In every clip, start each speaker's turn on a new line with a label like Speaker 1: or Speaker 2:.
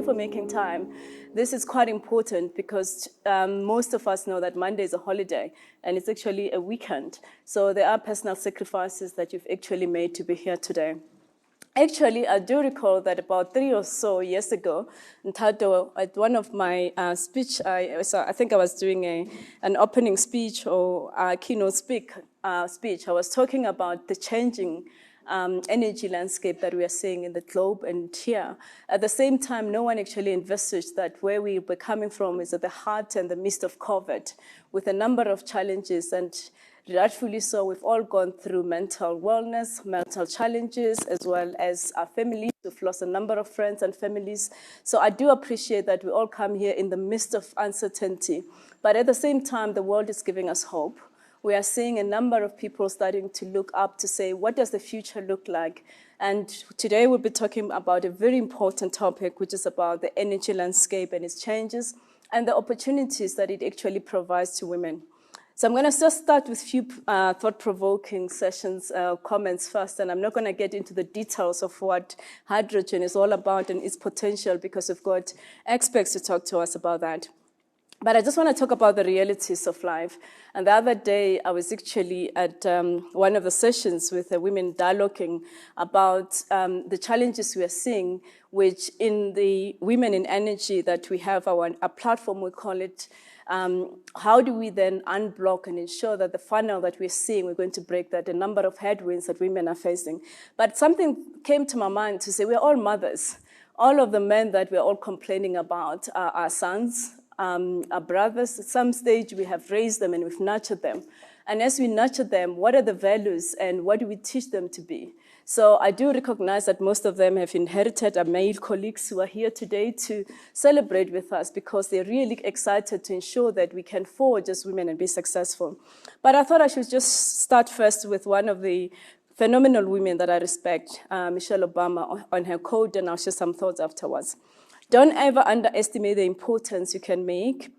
Speaker 1: for making time. This is quite important because most of us know that Monday is a holiday and it's actually a weekend. So there are personal sacrifices that you've actually made to be here today. Actually, I do recall that about 3 or so years ago, in Tato, at one of my speech, I think I was doing an opening speech or a keynote speech. I was talking about the changing energy landscape that we are seeing in the globe and here. At the same time, no one actually envisaged that where we were coming from is at the heart and the midst of COVID, with a number of challenges, and rightfully so, we've all gone through mental wellness, mental challenges, as well as our families. We've lost a number of friends and families. So I do appreciate that we all come here in the midst of uncertainty. But at the same time, the world is giving us hope. We are seeing a number of people starting to look up to say, what does the future look like? And today we'll be talking about a very important topic, which is about the energy landscape and its changes and the opportunities that it actually provides to women. So I'm going to just start with a few thought-provoking comments first, and I'm not going to get into the details of what hydrogen is all about and its potential because we've got experts to talk to us about that. But I just want to talk about the realities of life. And the other day, I was actually at one of the sessions with the women dialoguing about the challenges we are seeing, which in the Women in Energy that we have, a platform, we call it, how do we then unblock and ensure that the funnel that we're seeing, we're going to break that, a number of headwinds that women are facing. But something came to my mind to say, we're all mothers. All of the men that we're all complaining about are our sons, our brothers. At some stage, we have raised them and we've nurtured them. And as we nurture them, what are the values and what do we teach them to be? So I do recognize that most of them have inherited our male colleagues who are here today to celebrate with us because they're really excited to ensure that we can forge as women and be successful. But I thought I should just start first with one of the phenomenal women that I respect, Michelle Obama, on her quote, and I'll share some thoughts afterwards. Don't ever underestimate the importance you can make,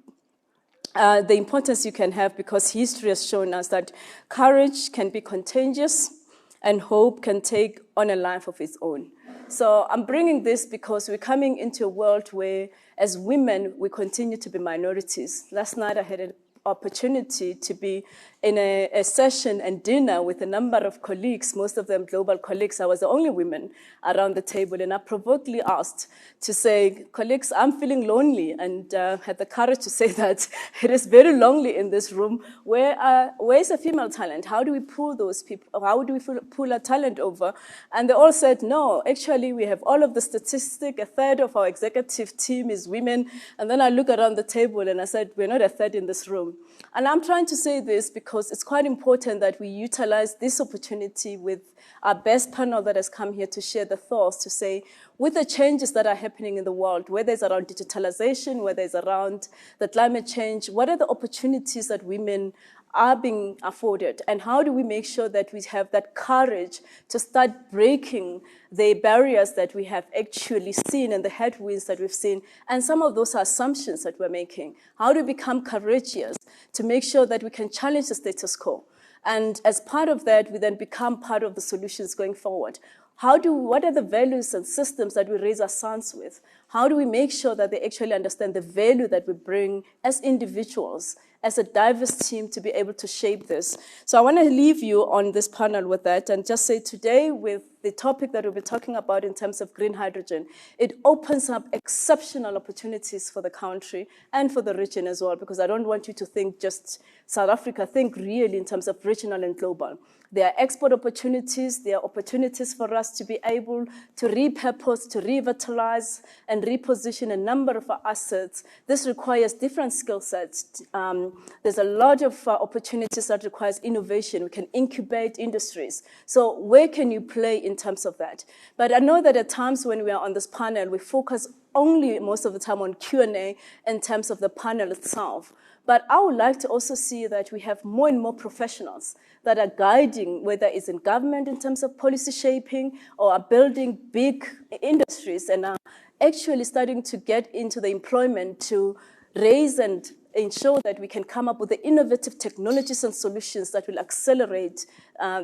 Speaker 1: the importance you can have, because history has shown us that courage can be contagious and hope can take on a life of its own. So I'm bringing this because we're coming into a world where, as women, we continue to be minorities. Last night I had an opportunity to be in a session and dinner with a number of colleagues, most of them global colleagues. I was the only woman around the table, and I provocatively asked to say, colleagues, I'm feeling lonely, and had the courage to say that it is very lonely in this room. Where's the female talent? How do we pull those people? How do we pull our talent over? And they all said, no, actually, we have all of the statistics. A third of our executive team is women. And then I look around the table and I said, we're not a third in this room. And I'm trying to say this because it's quite important that we utilize this opportunity with our best panel that has come here to share the thoughts, to say, with the changes that are happening in the world, whether it's around digitalization, whether it's around the climate change, what are the opportunities that women are being afforded, and how do we make sure that we have that courage to start breaking the barriers that we have actually seen and the headwinds that we've seen, and some of those assumptions that we're making. How do we become courageous to make sure that we can challenge the status quo? And as part of that, we then become part of the solutions going forward. What are the values and systems that we raise our sons with? How do we make sure that they actually understand the value that we bring as individuals, as a diverse team, to be able to shape this? So I want to leave you on this panel with that and just say today, with the topic that we'll be talking about in terms of green hydrogen, it opens up exceptional opportunities for the country and for the region as well, because I don't want you to think just South Africa, think really in terms of regional and global. There are export opportunities. There are opportunities for us to be able to repurpose, to revitalize, and reposition a number of our assets. This requires different skill sets. There's a lot of opportunities that requires innovation. We can incubate industries. So where can you play in terms of that? But I know that at times when we are on this panel, we focus only most of the time on Q&A in terms of the panel itself. But I would like to also see that we have more and more professionals that are guiding, whether it's in government in terms of policy shaping or are building big industries and are actually starting to get into the employment to raise and ensure that we can come up with the innovative technologies and solutions that will accelerate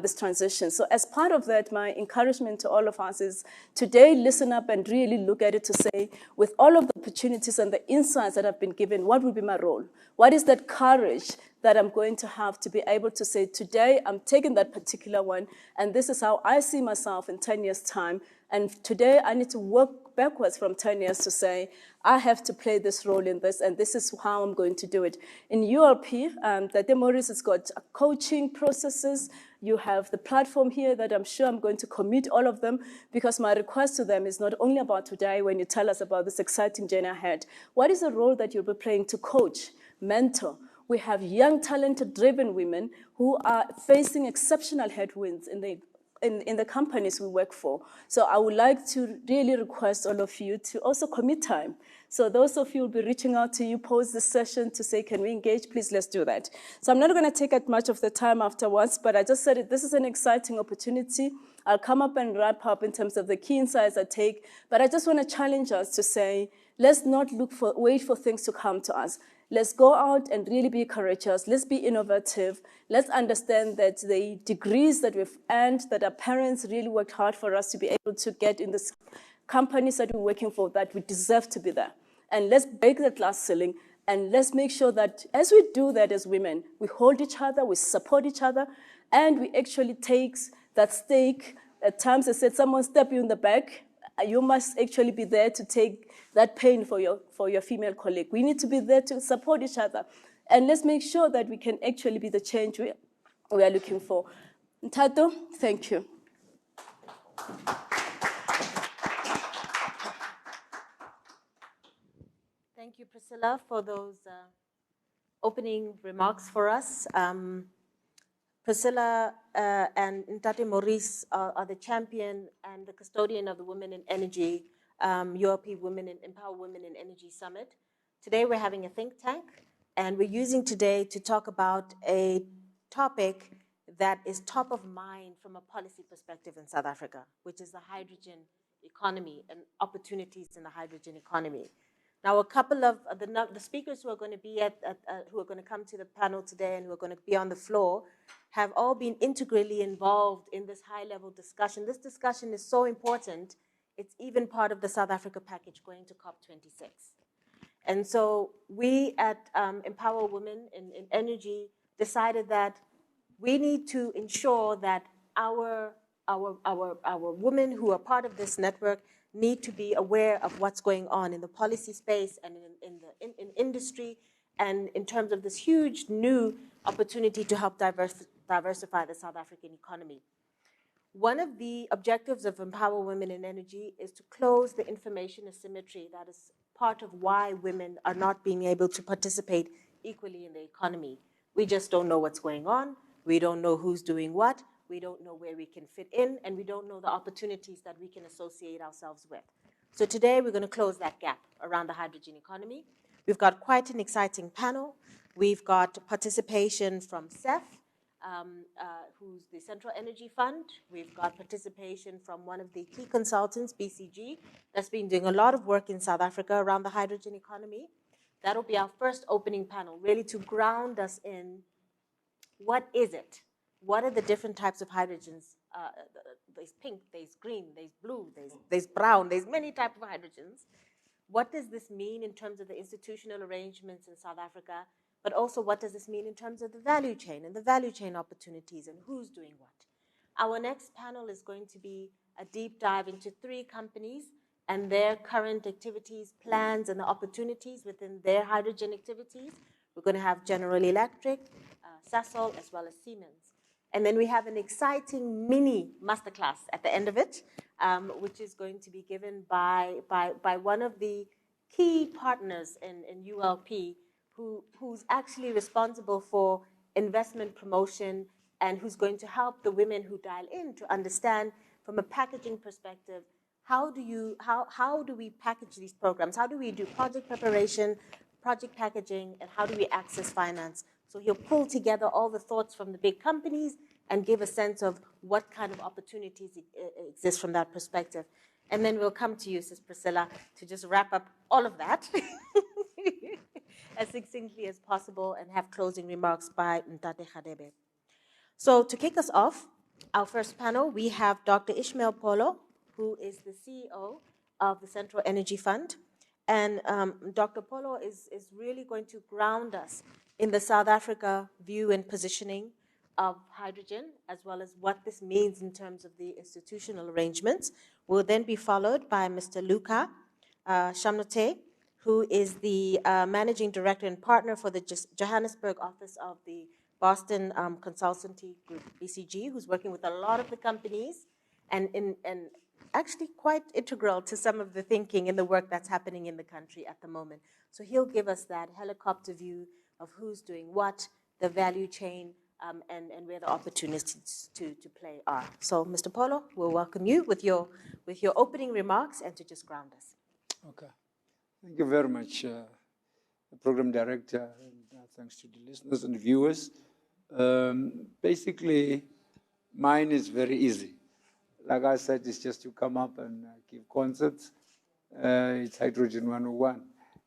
Speaker 1: this transition. So as part of that, my encouragement to all of us is today, listen up and really look at it to say, with all of the opportunities and the insights that I've been given, what will be my role? What is that courage that I'm going to have to be able to say, today I'm taking that particular one, and this is how I see myself in 10 years' time. And today I need to work backwards from 10 years to say, I have to play this role in this, and this is how I'm going to do it. In ULP, Tate Maurice has got coaching processes. You have the platform here that I'm sure I'm going to commit all of them, because my request to them is not only about today when you tell us about this exciting journey ahead. What is the role that you'll be playing to coach, mentor? We have young, talented, driven women who are facing exceptional headwinds in the companies we work for. So I would like to really request all of you to also commit time. So those of you will be reaching out to you post this session to say, can we engage? Please, let's do that. So I'm not going to take up much of the time afterwards, but I just said it, this is an exciting opportunity. I'll come up and wrap up in terms of the key insights I take, but I just want to challenge us to say, let's not wait for things to come to us. Let's go out and really be courageous. Let's be innovative. Let's understand that the degrees that we've earned, that our parents really worked hard for us to be able to get in the companies that we're working for, that we deserve to be there. And let's break that glass ceiling, and let's make sure that as we do that as women, we hold each other, we support each other, and we actually take that stake. At times they said, someone step you in the back. You must actually be there to take that pain for your female colleague. We need to be there to support each other. And let's make sure that we can actually be the change we are looking for. Ntato, thank you.
Speaker 2: Thank you, Priscilla, for those opening remarks for us. Priscilla and Ntate Maurice are the champion and the custodian of the Women in Energy, ULP Women in Empower Women in Energy Summit. Today we're having a think tank, and we're using today to talk about a topic that is top of mind from a policy perspective in South Africa, which is the hydrogen economy and opportunities in the hydrogen economy. Now, a couple of the speakers who are going to be who are going to come to the panel today and who are going to be on the floor have all been integrally involved in this high-level discussion. This discussion is so important, it's even part of the South Africa package going to COP26. And so we at Empower Women in Energy decided that we need to ensure that our women who are part of this network need to be aware of what's going on in the policy space and in industry, and in terms of this huge new opportunity to help diversify the South African economy. One of the objectives of Empower Women in Energy is to close the information asymmetry that is part of why women are not being able to participate equally in the economy. We just don't know what's going on. We don't know who's doing what. We don't know where we can fit in, and we don't know the opportunities that we can associate ourselves with. So today we're going to close that gap around the hydrogen economy. We've got quite an exciting panel. We've got participation from CEF, who's the Central Energy Fund. We've got participation from one of the key consultants, BCG, that's been doing a lot of work in South Africa around the hydrogen economy. That'll be our first opening panel, really to ground us in what is it? What are the different types of hydrogens? There's pink, there's green, there's blue, there's brown, there's many types of hydrogens. What does this mean in terms of the institutional arrangements in South Africa? But also, what does this mean in terms of the value chain and the value chain opportunities and who's doing what? Our next panel is going to be a deep dive into 3 companies and their current activities, plans, and the opportunities within their hydrogen activities. We're going to have General Electric, Sasol, as well as Siemens. And then we have an exciting mini masterclass at the end of it, which is going to be given by one of the key partners in ULP, who's actually responsible for investment promotion and who's going to help the women who dial in to understand from a packaging perspective, how do we package these programs? How do we do project preparation, project packaging, and how do we access finance? So he'll pull together all the thoughts from the big companies and give a sense of what kind of opportunities exist from that perspective. And then we'll come to you, Sis Priscilla, to just wrap up all of that as succinctly as possible and have closing remarks by Ntate Khadebe. So to kick us off, our first panel, we have Dr. Ishmael Polo, who is the CEO of the Central Energy Fund. And Dr. Polo is really going to ground us in the South Africa view and positioning of hydrogen, as well as what this means in terms of the institutional arrangements. Will then be followed by Mr. Luca Shamnote, who is the managing director and partner for the Johannesburg office of the Boston Consultancy Group, BCG, who's working with a lot of the companies and actually quite integral to some of the thinking and the work that's happening in the country at the moment. So he'll give us that helicopter view of who's doing what, the value chain, and where the opportunities to play are. So, Mr. Polo, we'll welcome you with your opening remarks and to just ground us.
Speaker 3: Okay. Thank you very much, Program Director, and thanks to the listeners and viewers. Basically, mine is very easy. Like I said, it's just to come up and give concerts. It's Hydrogen 101,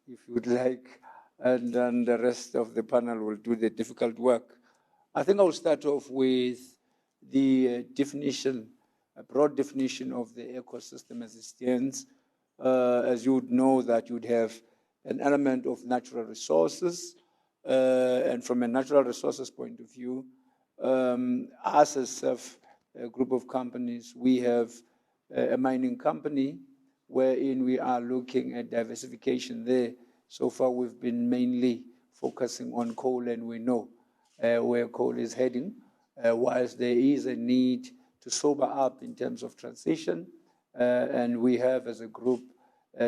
Speaker 3: if you would like, and then the rest of the panel will do the difficult work. I think I'll start off with the definition, a broad definition of the ecosystem as it stands. As you would know, that you'd have an element of natural resources, and from a natural resources point of view, us as a group of companies, we have a mining company wherein we are looking at diversification there. So far, we've been mainly focusing on coal, and we know where coal is heading, whilst there is a need to sober up in terms of transition, and we have, as a group,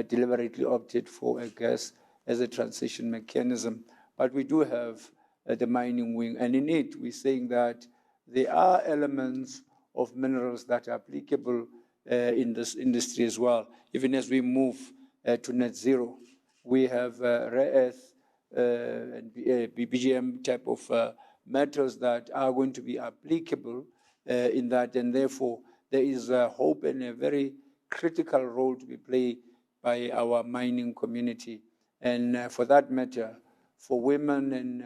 Speaker 3: deliberately opted for a gas as a transition mechanism. But we do have the mining wing, and in it, we're saying that there are elements of minerals that are applicable in this industry as well. Even as we move to net zero, we have rare earth and BGM type of metals that are going to be applicable in that, and therefore there is a hope and a very critical role to be played by our mining community. And for that matter, for women and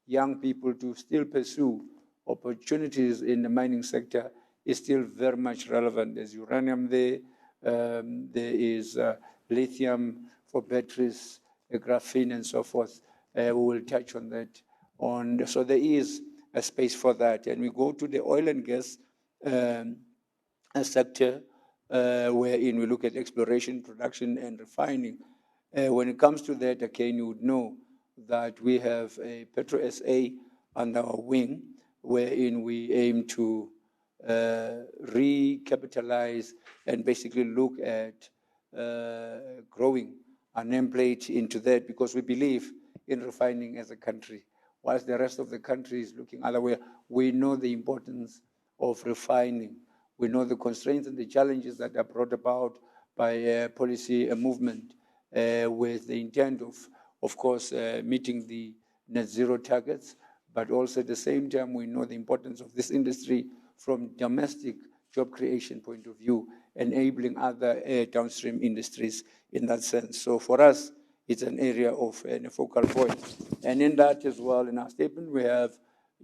Speaker 3: young people to still pursue opportunities in the mining sector is still very much relevant. There's uranium there, there is lithium for batteries, graphene, and so forth. We will touch on that. So there is a space for that. And we go to the oil and gas sector, wherein we look at exploration, production, and refining. When it comes to that, again, you would know that we have a Petro SA under our wing, wherein we aim to recapitalize and basically look at growing our nameplate into that, because we believe in refining as a country. Whilst the rest of the country is looking other way, we know the importance of refining. We know the constraints and the challenges that are brought about by policy movement with the intent of course, meeting the net zero targets, but also at the same time, we know the importance of this industry from domestic job creation point of view, enabling other downstream industries in that sense. So for us, it's an area of a focal point. And in that as well, in our statement, we have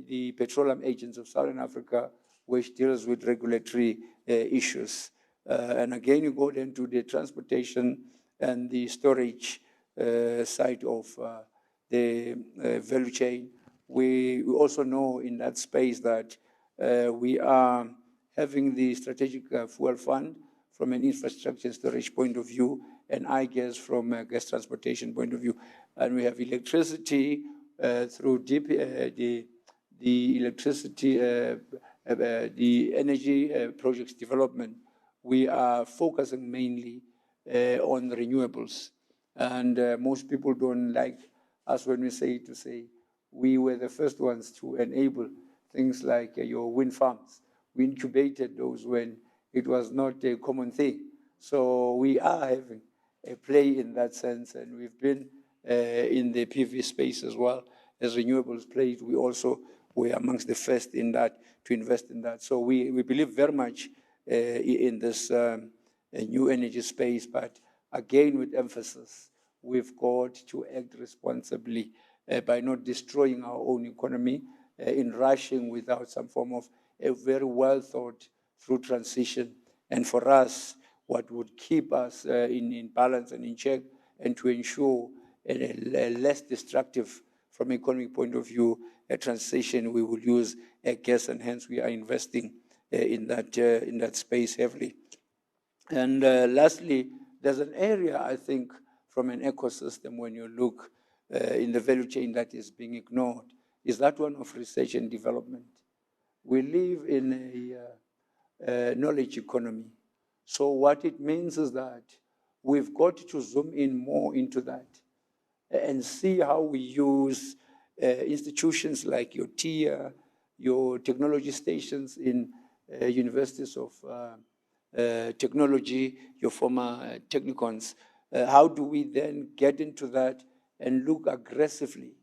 Speaker 3: the Petroleum Agents of Southern Africa, which deals with regulatory issues. And again, you go then to the transportation and the storage side of the value chain. We also know in that space that we are having the strategic fuel fund from an infrastructure storage point of view, and I guess from a gas transportation point of view. And we have electricity through the electricity, the energy projects development. We are focusing mainly on renewables. And most people don't like us when we say we were the first ones to enable things like your wind farms. We incubated those when it was not a common thing. So we are having a play in that sense, and we've been in the PV space as well as renewables played. We also were amongst the first in that to invest in that. So we believe very much in this new energy space, but again with emphasis, we've got to act responsibly by not destroying our own economy in rushing without some form of a very well thought through transition. And for us, what would keep us in balance and in check, and to ensure a less destructive from an economic point of view, a transition, we will use gas, and hence we are investing in that space heavily. And lastly, there's an area, I think, from an ecosystem, when you look in the value chain, that is being ignored, is that one of research and development. We live in a knowledge economy. So what it means is that we've got to zoom in more into that and see how we use institutions like your TIA, your technology stations in universities of technology, your former technicons. How do we then get into that and look aggressively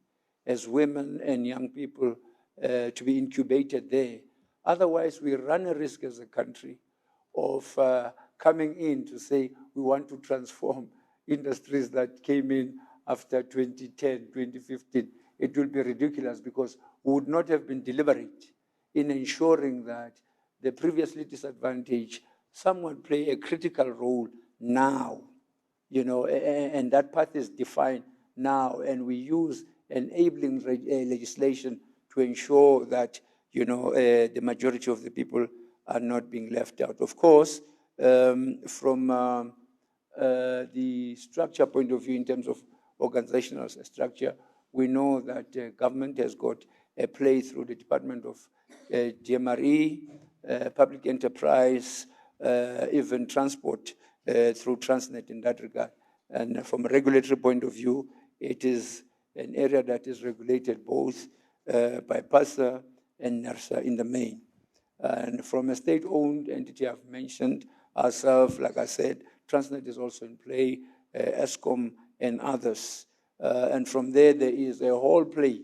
Speaker 3: as women and young people to be incubated there? Otherwise, we run a risk as a country of coming in to say we want to transform industries that came in after 2010, 2015. It will be ridiculous, because we would not have been deliberate in ensuring that the previously disadvantaged someone play a critical role now, and that path is defined now, and we use enabling legislation to ensure that, the majority of the people are not being left out. Of course, from the structure point of view, in terms of organizational structure, we know that government has got a play through the Department of DMRE, public enterprise, even transport through Transnet in that regard. And from a regulatory point of view, it is an area that is regulated both by PASA and NERSA in the main. And from a state-owned entity, I've mentioned ourselves, like I said, Transnet is also in play, ESCOM and others. And from there is a whole play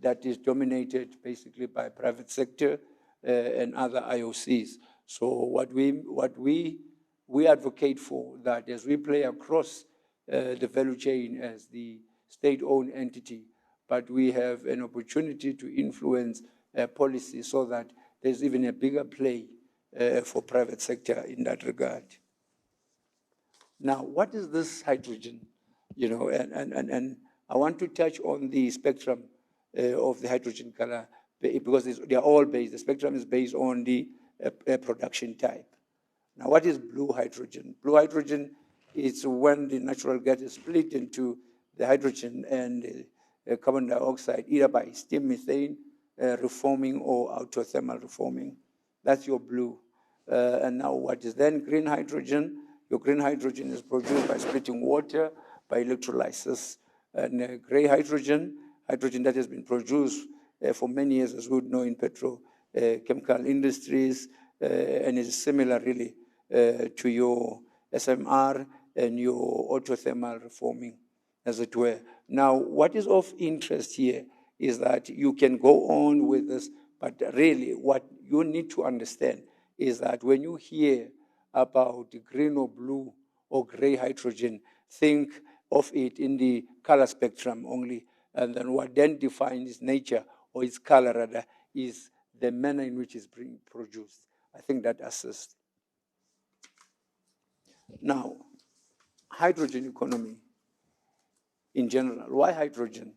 Speaker 3: that is dominated basically by private sector and other IOCs. So what we advocate for, that as we play across the value chain as the state-owned entity, but we have an opportunity to influence policy so that there's even a bigger play for private sector in that regard. Now, what is this hydrogen? And I want to touch on the spectrum of the hydrogen color, because they are all based. The spectrum is based on the production type. Now, what is blue hydrogen? Blue hydrogen is when the natural gas is split into the hydrogen and carbon dioxide, either by steam methane reforming or autothermal reforming. That's your blue. And now what is then green hydrogen? Your green hydrogen is produced by splitting water, by electrolysis. And gray hydrogen, hydrogen that has been produced for many years, as we would know, in petrochemical industries, and is similar really to your SMR and your autothermal reforming, as it were. Now, what is of interest here is that you can go on with this, but really what you need to understand is that when you hear about green or blue or gray hydrogen, think of it in the color spectrum only, and then what then defines its nature or its color rather is the manner in which it's being produced. I think that assists. Now, hydrogen economy in general. Why hydrogen?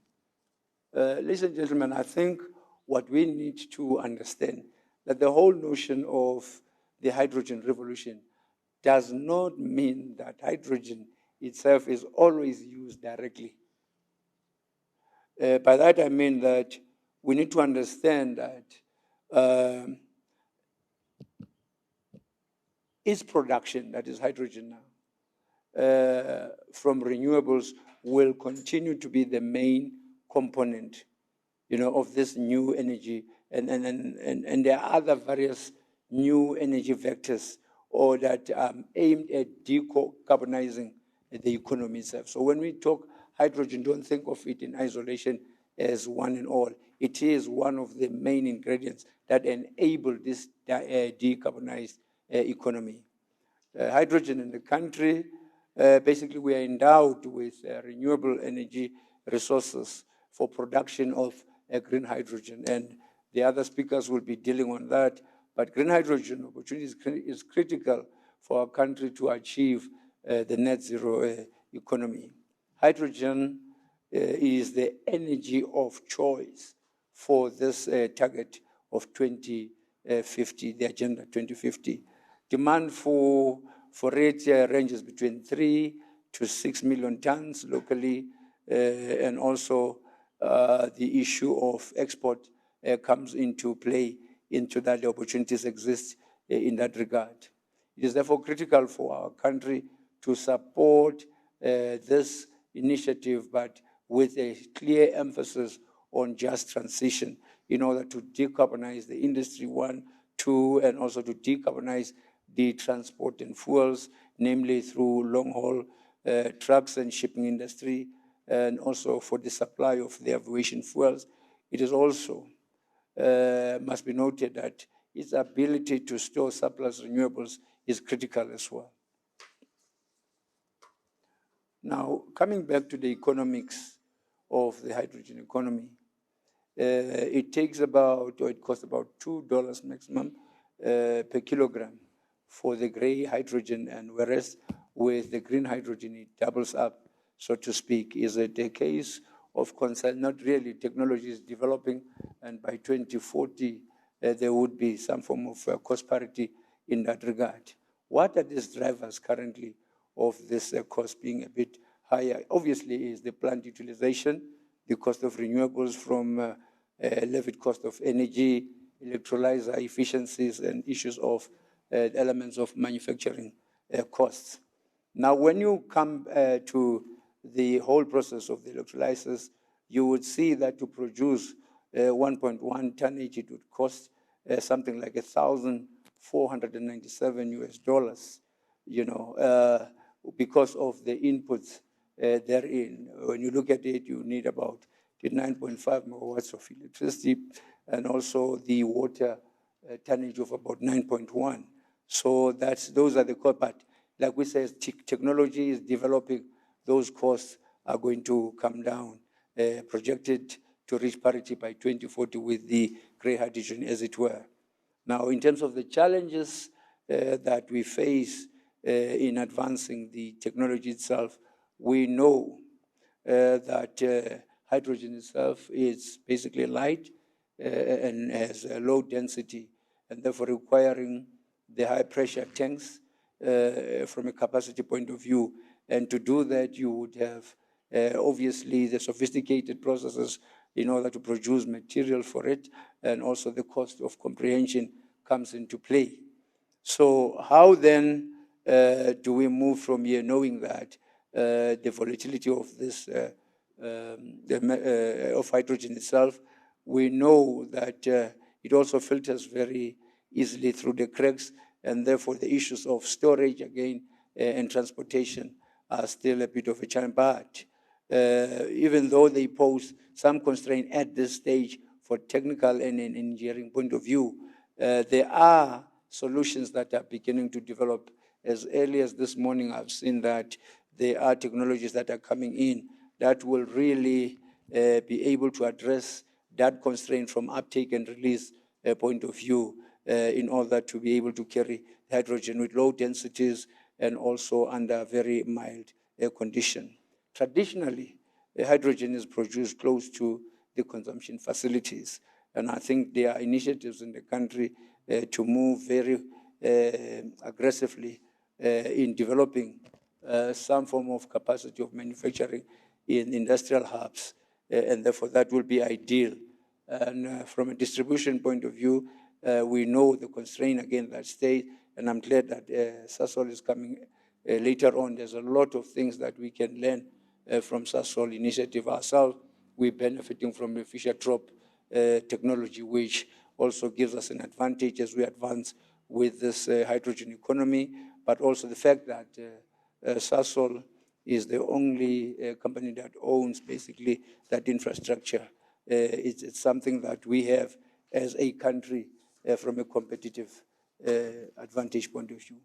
Speaker 3: Ladies and gentlemen, I think what we need to understand that the whole notion of the hydrogen revolution does not mean that hydrogen itself is always used directly. By that I mean that we need to understand that its production, that is hydrogen now, from renewables will continue to be the main component, of this new energy. And there are other various new energy vectors or that aimed at decarbonizing the economy itself. So when we talk hydrogen, don't think of it in isolation as one and all. It is one of the main ingredients that enable this decarbonized economy. Hydrogen in the country, basically we are endowed with renewable energy resources for production of green hydrogen. And The other speakers will be dealing on that. But green hydrogen opportunity is critical for our country to achieve the net zero economy. Hydrogen is the energy of choice for this target of 2050, the Agenda 2050. Demand for it ranges between 3 to 6 million tons locally, and also the issue of export comes into play into that. The opportunities exist in that regard. It is therefore critical for our country to support this initiative, but with a clear emphasis on just transition in order to decarbonize the industry, one, two, and also to decarbonize the transport and fuels, namely through long-haul trucks and shipping industry, and also for the supply of the aviation fuels. It is also, must be noted that its ability to store surplus renewables is critical as well. Now, coming back to the economics of the hydrogen economy, it takes about, or it costs about $2 maximum per kilogram for the gray hydrogen, and whereas with the green hydrogen, it doubles up, so to speak. Is it a case of concern? Not really. Technology is developing, and by 2040, there would be some form of cost parity in that regard. What are these drivers currently of this cost being a bit higher? Obviously, is the plant utilization, the cost of renewables from levied cost of energy, electrolyzer efficiencies, and issues of elements of manufacturing costs. Now, when you come to the whole process of the electrolyzers, you would see that to produce 1.1 tonnage, it would cost something like $1,497 US, because of the inputs therein. When you look at it, you need about 9.5 megawatts of electricity, and also the water tonnage of about 9.1. So those are the costs. But like we said, technology is developing. Those costs are going to come down, projected to reach parity by 2040 with the gray hydrogen, as it were. Now, in terms of the challenges that we face in advancing the technology itself, we know that hydrogen itself is basically light and has a low density, and therefore requiring the high pressure tanks from a capacity point of view. And to do that, you would have obviously the sophisticated processes in order to produce material for it, and also the cost of comprehension comes into play. So how then do we move from here, knowing that the volatility of this of hydrogen itself, we know that it also filters very easily through the cracks, and therefore the issues of storage again and transportation are still a bit of a challenge. But even though they pose some constraint at this stage for technical and an engineering point of view, there are solutions that are beginning to develop. As early as this morning, I've seen that there are technologies that are coming in that will really be able to address that constraint from uptake and release point of view in order to be able to carry hydrogen with low densities and also under very mild air condition. Traditionally, hydrogen is produced close to the consumption facilities, and I think there are initiatives in the country to move very aggressively in developing some form of capacity of manufacturing in industrial hubs, and therefore that will be ideal. And from a distribution point of view, we know the constraint again that stays, and I'm glad that Sasol is coming later on. There's a lot of things that we can learn from Sasol initiative ourselves. We're benefiting from the Fischer-Tropsch technology, which also gives us an advantage as we advance with this hydrogen economy, but also the fact that Sasol is the only company that owns basically that infrastructure. It's something that we have as a country from a competitive advantage point of view.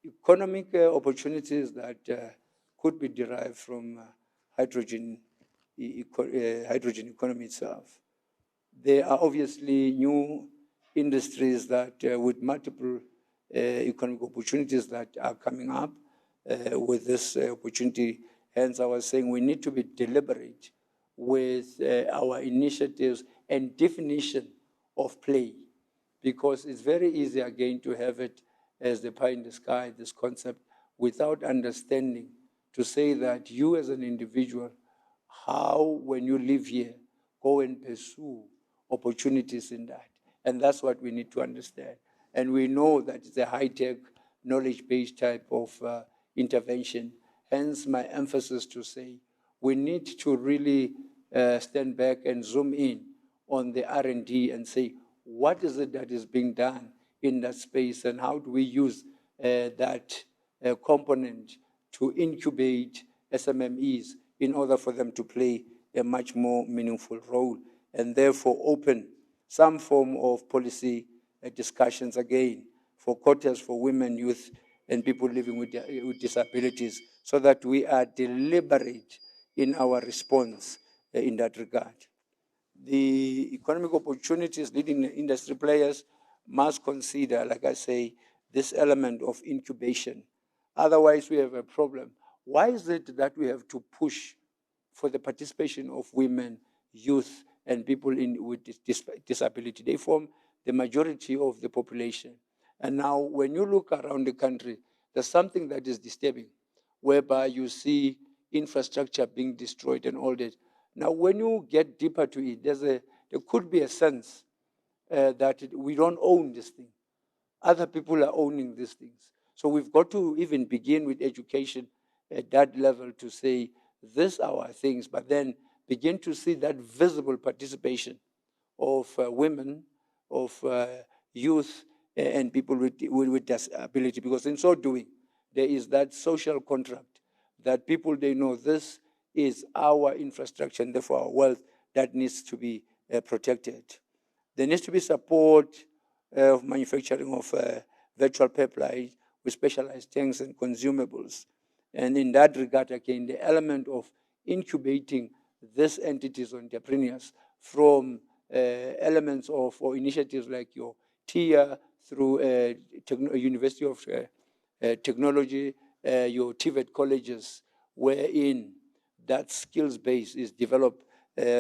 Speaker 3: Economic opportunities that could be derived from hydrogen economy itself. There are obviously new industries that with multiple economic opportunities that are coming up with this opportunity. Hence, I was saying we need to be deliberate with our initiatives and definition of play, because it's very easy again to have it as the pie in the sky, this concept, without understanding to say that you as an individual, how when you live here, go and pursue opportunities in that. And that's what we need to understand. And we know that it's a high-tech, knowledge-based type of intervention. Hence my emphasis to say we need to really stand back and zoom in on the R&D and say, what is it that is being done in that space, and how do we use that component to incubate SMMEs in order for them to play a much more meaningful role, and therefore open some form of policy discussions again for quotas for women, youth, and people living with disabilities, so that we are deliberate in our response in that regard. The economic opportunities leading industry players must consider, like I say, this element of incubation. Otherwise, we have a problem. Why is it that we have to push for the participation of women, youth, and people with disability? They form the majority of the population. And now, when you look around the country, there's something that is disturbing, whereby you see infrastructure being destroyed and all that. Now, when you get deeper to it, there could be a sense that we don't own this thing. Other people are owning these things. So we've got to even begin with education at that level to say, these are our things, but then begin to see that visible participation of women, of youth, and people with disability, because in so doing, there is that social contract that people, they know this is our infrastructure and therefore our wealth that needs to be protected. There needs to be support of manufacturing of virtual pipelines with specialized tanks and consumables. And in that regard, again, the element of incubating these entities or entrepreneurs from elements of or initiatives like your TIA through University of Technology, your TVET colleges, wherein that skills base is developed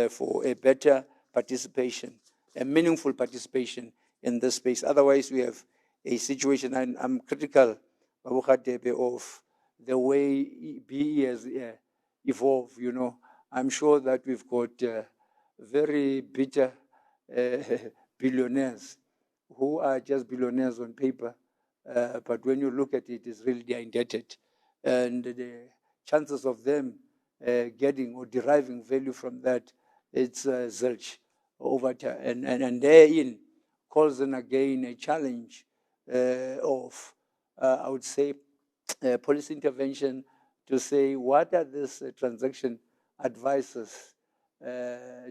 Speaker 3: for a better participation, a meaningful participation in this space. Otherwise, we have a situation, and I'm critical of the way BE has evolved. You know, I'm sure that we've got very bitter billionaires who are just billionaires on paper, but when you look at it, it's really they're indebted, and the chances of them getting or deriving value from that, it's zilch over time, and therein calls in again a challenge of, I would say, policy intervention to say, what are these transaction advisors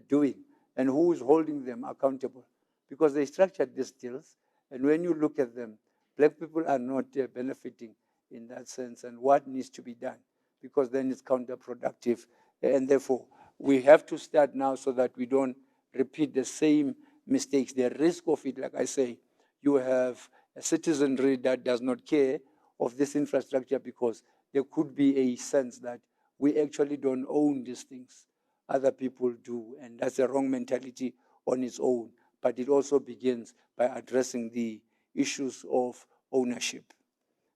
Speaker 3: doing, and who is holding them accountable? Because they structured these deals, and when you look at them, black people are not benefiting in that sense, and what needs to be done, because then it's counterproductive, and therefore we have to start now so that we don't repeat the same mistakes. The risk of it, like I say, you have a citizenry that does not care of this infrastructure because there could be a sense that we actually don't own these things. Other people do, and that's a wrong mentality on its own. But it also begins by addressing the issues of ownership.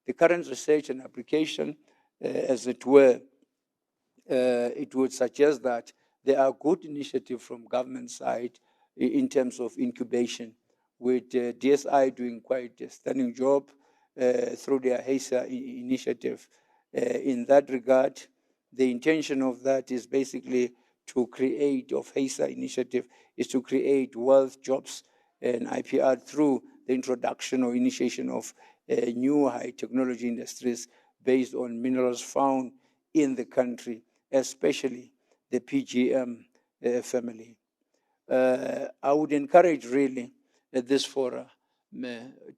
Speaker 3: The current research and application, as it were, it would suggest that there are good initiatives from government side in terms of incubation, with DSI doing quite a stunning job through their HESA initiative. In that regard, the intention of that is basically to create, of HESA initiative, is to create wealth, jobs, and IPR through the introduction or initiation of new high technology industries based on minerals found in the country, especially the PGM family. I would encourage really this forum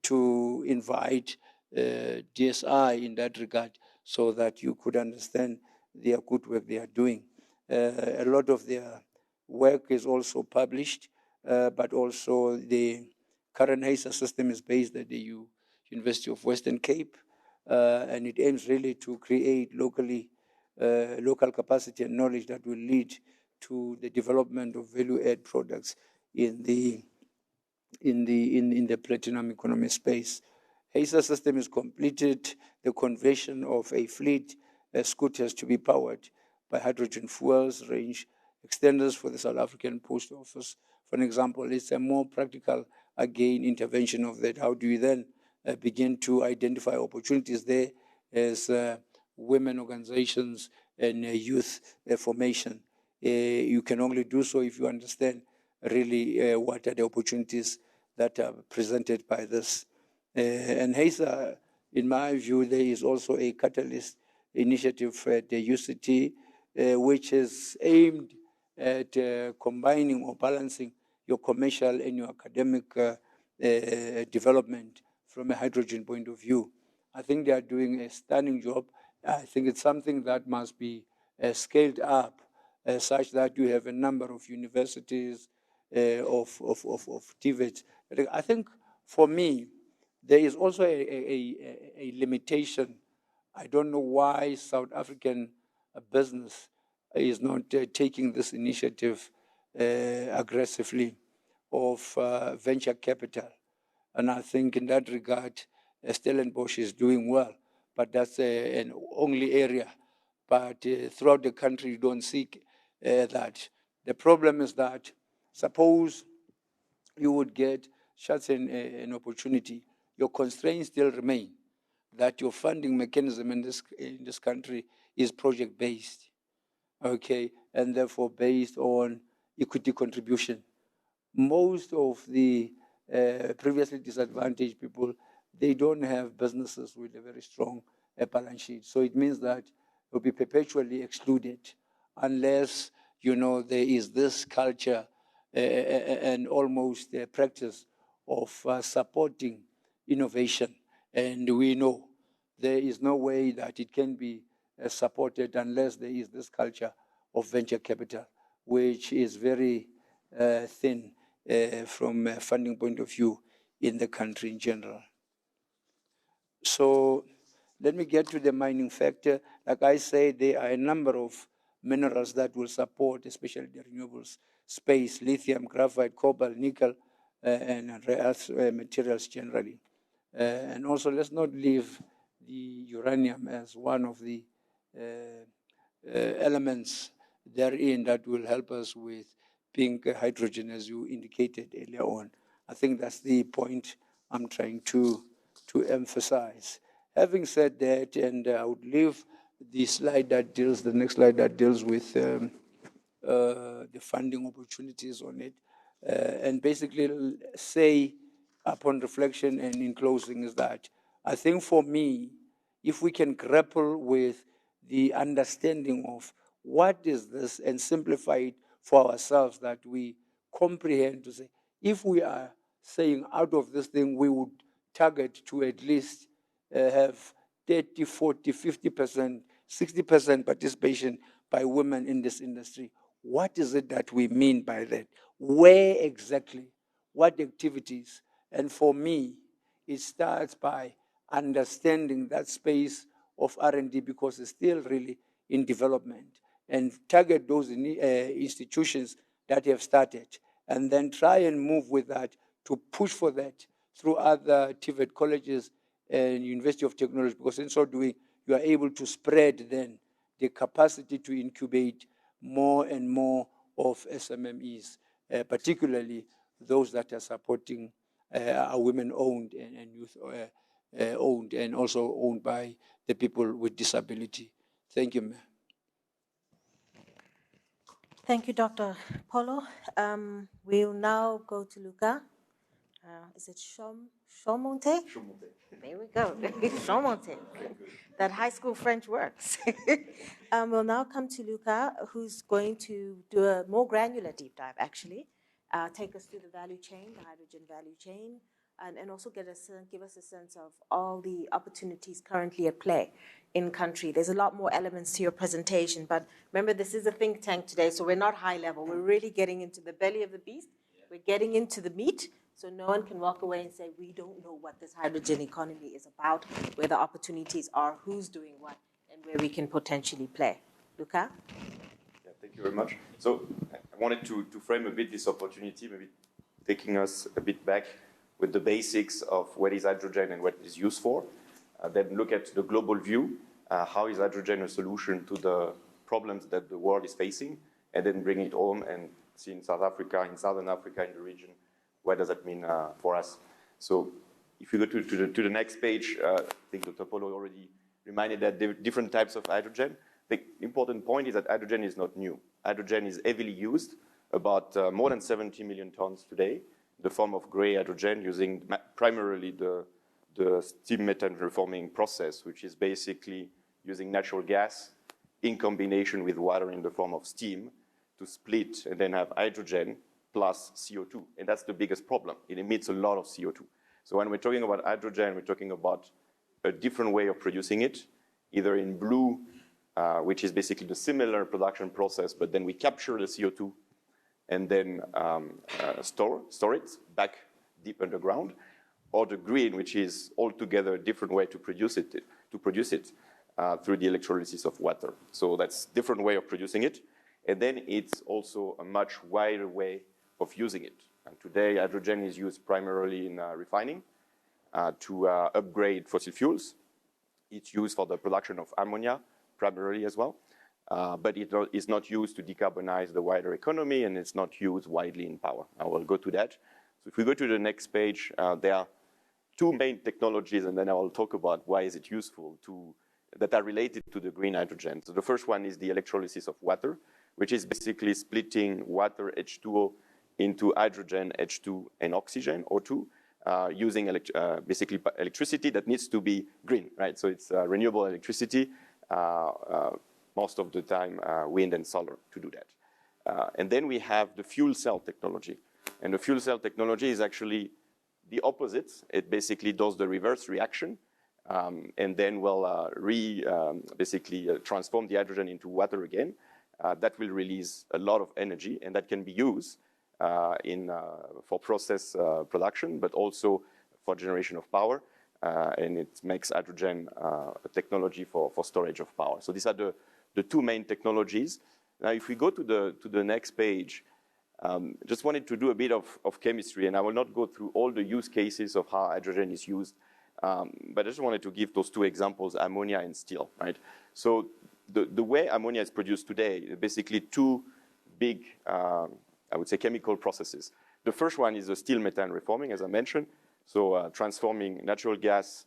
Speaker 3: to invite DSI in that regard, so that you could understand their good work they are doing. A lot of their work is also published but also the current HASA system is based at the University of Western Cape, and it aims really to create local capacity and knowledge that will lead to the development of value-add products in the platinum economy space. HASA system has completed the conversion of a fleet scooters to be powered by hydrogen fuels range extenders for the South African Post Office. For an example, it's a more practical, again, intervention of that. How do we then begin to identify opportunities there as women organizations and youth formation? You can only do so if you understand really what are the opportunities that are presented by this. And HASA, in my view, there is also a catalyst initiative at the UCT, which is aimed at combining or balancing your commercial and your academic development from a hydrogen point of view. I think they are doing a stunning job. I think it's something that must be scaled up such that you have a number of universities, of TVET. I think for me, there is also a limitation. I don't know why South African business is not taking this initiative aggressively of venture capital. And I think in that regard, Stellenbosch is doing well, but that's an only area. But throughout the country, you don't see that. The problem is that suppose you would get such an opportunity, your constraints still remain, that your funding mechanism in this country is project-based, okay, and therefore based on equity contribution. Most of the previously disadvantaged people, they don't have businesses with a very strong balance sheet. So it means that they'll be perpetually excluded unless, there is this culture and almost a practice of supporting innovation. And we know there is no way that it can be supported unless there is this culture of venture capital, which is very thin from a funding point of view in the country in general. So let me get to the mining factor. Like I said, there are a number of minerals that will support, especially the renewables space, lithium, graphite, cobalt, nickel, and rare earth materials generally. And also, let's not leave the uranium as one of the elements therein that will help us with pink hydrogen, as you indicated earlier on. I think that's the point I'm trying to emphasize. Having said that, and I would leave the next slide that deals with the funding opportunities on it, and basically say, upon reflection and in closing, is that I think for me, if we can grapple with the understanding of what is this and simplify it for ourselves, that we comprehend to say, if we are saying out of this thing, we would target to at least have 30, 40, 50%, 60% participation by women in this industry. What is it that we mean by that? Where exactly? What activities? And for me, it starts by understanding that space of R&D because it's still really in development, and target those institutions that have started, and then try and move with that to push for that through other TVET colleges and University of Technology, because in so doing, you are able to spread then the capacity to incubate more and more of SMMEs, particularly those that are supporting are women-owned and youth-owned, and also owned by the people with disability. Thank you, ma'am.
Speaker 2: Thank you, Dr. Polo. We'll now go to Luca. Is it Shomonte? There we go. Shomonte. That high school French works. We'll now come to Luca, who's going to do a more granular deep dive, actually. Take us through the value chain, the hydrogen value chain, and also give us a sense of all the opportunities currently at play in country. There's a lot more elements to your presentation, but remember, this is a think tank today, so we're not high level. We're really getting into the belly of the beast We're getting into the meat, so no one can walk away and say, we don't know what this hydrogen economy is about, where the opportunities are, who's doing what, and where we can potentially play. Luca?
Speaker 4: Yeah, thank you very much. So I wanted to frame a bit this opportunity, maybe taking us a bit back with the basics of what is hydrogen and what it is used for. Then look at the global view. How is hydrogen a solution to the problems that the world is facing? And then bring it home and see in South Africa, in Southern Africa, in the region, what does that mean for us? So if you go to the next page, I think Dr. Polo already reminded that there are different types of hydrogen. The important point is that hydrogen is not new. Hydrogen is heavily used, about more than 70 million tons today, in the form of gray hydrogen using primarily the steam methane reforming process, which is basically using natural gas in combination with water in the form of steam to split and then have hydrogen plus CO2. And that's the biggest problem. It emits a lot of CO2. So when we're talking about hydrogen, we're talking about a different way of producing it, either in blue, which is basically the similar production process, but then we capture the CO2 and then store it back deep underground, or the green, which is altogether a different way to produce it through the electrolysis of water. So that's a different way of producing it. And then it's also a much wider way of using it. And today, hydrogen is used primarily in refining to upgrade fossil fuels. It's used for the production of ammonia, primarily as well. But it is not used to decarbonize the wider economy, and it's not used widely in power. I will go to that. So if we go to the next page, there are two main technologies, and then I will talk about why is it useful that are related to the green hydrogen. So the first one is the electrolysis of water, which is basically splitting water H2O into hydrogen, H2, and oxygen, O2, using basically electricity that needs to be green, right? So it's renewable electricity, most of the time wind and solar to do that. And then we have the fuel cell technology. And the fuel cell technology is actually the opposite. It basically does the reverse reaction and then will basically transform the hydrogen into water again. That will release a lot of energy, and that can be used for process production, but also for generation of power. And it makes hydrogen a technology for storage of power. So these are the two main technologies. Now, if we go to the next page, just wanted to do a bit of chemistry, and I will not go through all the use cases of how hydrogen is used, but I just wanted to give those two examples, ammonia and steel, right? So the way ammonia is produced today, basically two big, I would say, chemical processes. The first one is the steel methane reforming, as I mentioned, so transforming natural gas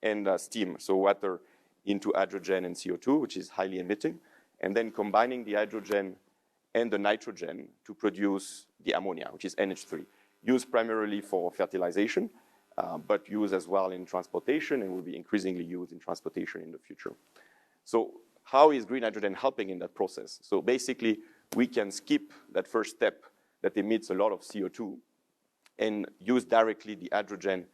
Speaker 4: and steam, so water, into hydrogen and CO2, which is highly emitting, and then combining the hydrogen and the nitrogen to produce the ammonia, which is NH3, used primarily for fertilization, but used as well in transportation and will be increasingly used in transportation in the future. So how is green hydrogen helping in that process? So basically, we can skip that first step that emits a lot of CO2 and use directly the hydrogen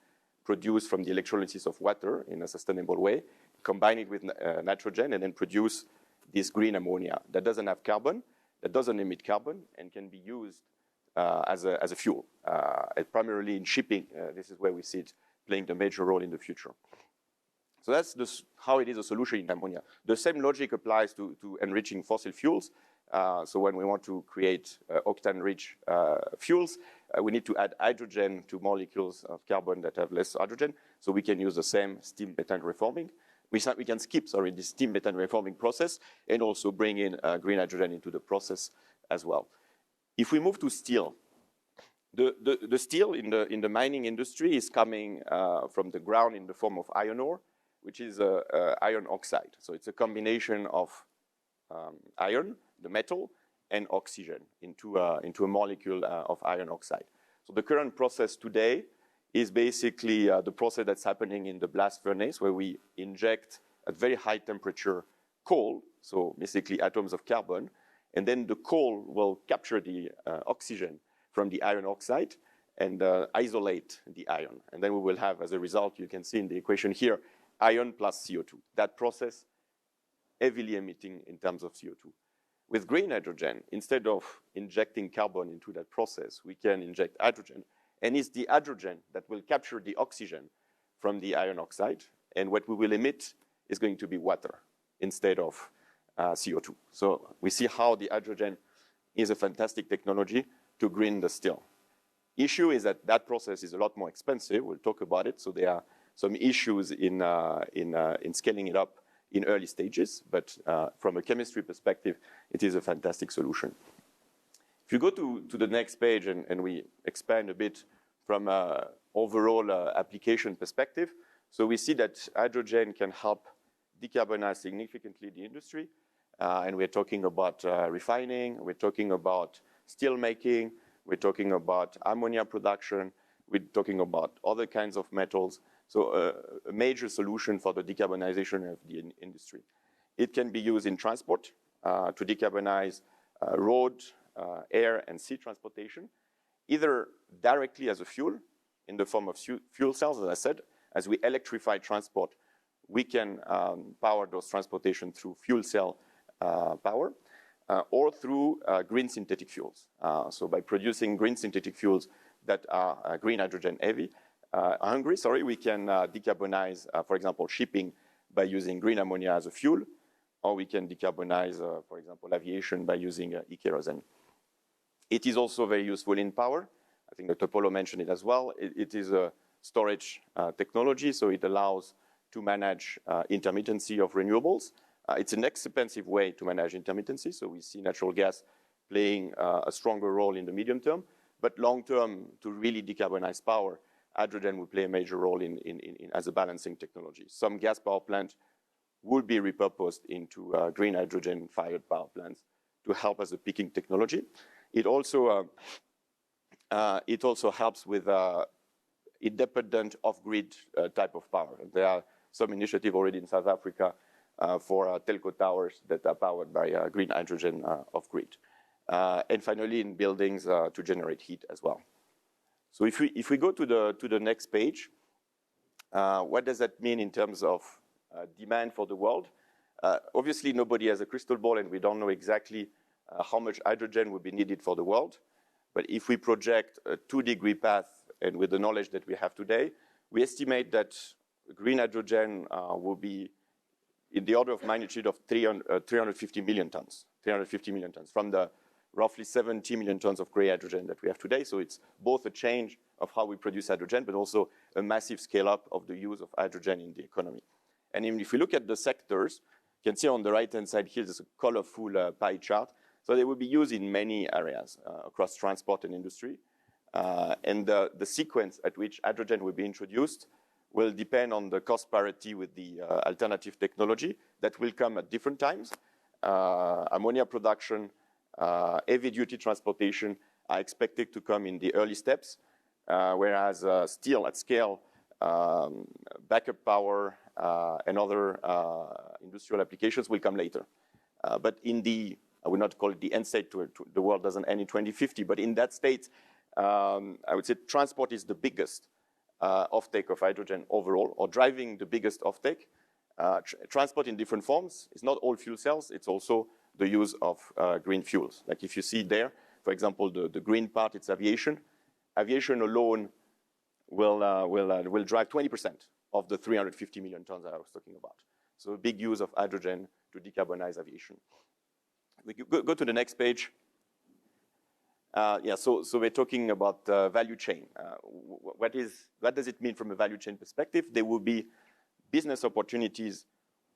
Speaker 4: produced from the electrolysis of water in a sustainable way, combine it with nitrogen, and then produce this green ammonia that doesn't have carbon, that doesn't emit carbon, and can be used as a fuel, primarily in shipping. This is where we see it playing the major role in the future. So that's how it is a solution in ammonia. The same logic applies to enriching fossil fuels. So when we want to create octane-rich fuels, we need to add hydrogen to molecules of carbon that have less hydrogen. So we can use the same steam methane reforming. We can skip, the steam methane reforming process and also bring in green hydrogen into the process as well. If we move to steel, the steel in the mining industry is coming from the ground in the form of iron ore, which is iron oxide. So it's a combination of iron, the metal, and oxygen into a molecule of iron oxide. So the current process today is basically the process that's happening in the blast furnace, where we inject at very high temperature coal, so basically atoms of carbon, and then the coal will capture the oxygen from the iron oxide and isolate the iron. And then we will have, as a result, you can see in the equation here, iron plus CO2. That process heavily emitting in terms of CO2. With green hydrogen, instead of injecting carbon into that process, we can inject hydrogen. And it's the hydrogen that will capture the oxygen from the iron oxide. And what we will emit is going to be water instead of CO2. So we see how the hydrogen is a fantastic technology to green the steel. Issue is that that process is a lot more expensive. We'll talk about it. So there are some issues in scaling it up in early stages. But from a chemistry perspective, it is a fantastic solution. If you go to the next page and we expand a bit from an overall application perspective, so we see that hydrogen can help decarbonize significantly the industry. And we're talking about refining, we're talking about steel making, we're talking about ammonia production, we're talking about other kinds of metals. So a major solution for the decarbonization of the industry. It can be used in transport to decarbonize road, air, and sea transportation, either directly as a fuel in the form of fuel cells, as I said. As we electrify transport, we can power those transportation through fuel cell power, or through green synthetic fuels. So by producing green synthetic fuels that are green hydrogen hungry, we can decarbonize, for example, shipping by using green ammonia as a fuel, or we can decarbonize, for example, aviation by using e-kerosene. It is also very useful in power. I think Dr. Polo mentioned it as well. It is a storage technology, so it allows to manage intermittency of renewables. It's an expensive way to manage intermittency, so we see natural gas playing a stronger role in the medium term. But long term, to really decarbonize power, hydrogen will play a major role as a balancing technology. Some gas power plants will be repurposed into green hydrogen-fired power plants to help as a peaking technology. It also helps with independent off-grid type of power. There are some initiatives already in South Africa for telco towers that are powered by green hydrogen off-grid. And finally, in buildings to generate heat as well. So if we go to the next page, what does that mean in terms of demand for the world? Obviously, nobody has a crystal ball, and we don't know exactly how much hydrogen will be needed for the world. But if we project a 2-degree path, and with the knowledge that we have today, we estimate that green hydrogen will be in the order of magnitude of 350 million tons, 350 million tons from the roughly 70 million tons of gray hydrogen that we have today. So it's both a change of how we produce hydrogen, but also a massive scale up of the use of hydrogen in the economy. And if we look at the sectors, you can see on the right-hand side here, there's a colorful pie chart. So they will be used in many areas across transport and industry. And the sequence at which hydrogen will be introduced will depend on the cost parity with the alternative technology that will come at different times. Ammonia production, heavy-duty transportation are expected to come in the early steps, whereas steel at scale, backup power, and other industrial applications will come later. But in the, I would not call it the end state, the world doesn't end in 2050, but in that state, I would say transport is the biggest offtake of hydrogen overall, or driving the biggest offtake. Transport in different forms. It's not all fuel cells, it's also the use of green fuels. Like if you see there, for example, the green part, it's aviation. Aviation alone will drive 20% of the 350 million tons that I was talking about. So a big use of hydrogen to decarbonize aviation. We go to the next page. So we're talking about value chain. What does it mean from a value chain perspective? There will be business opportunities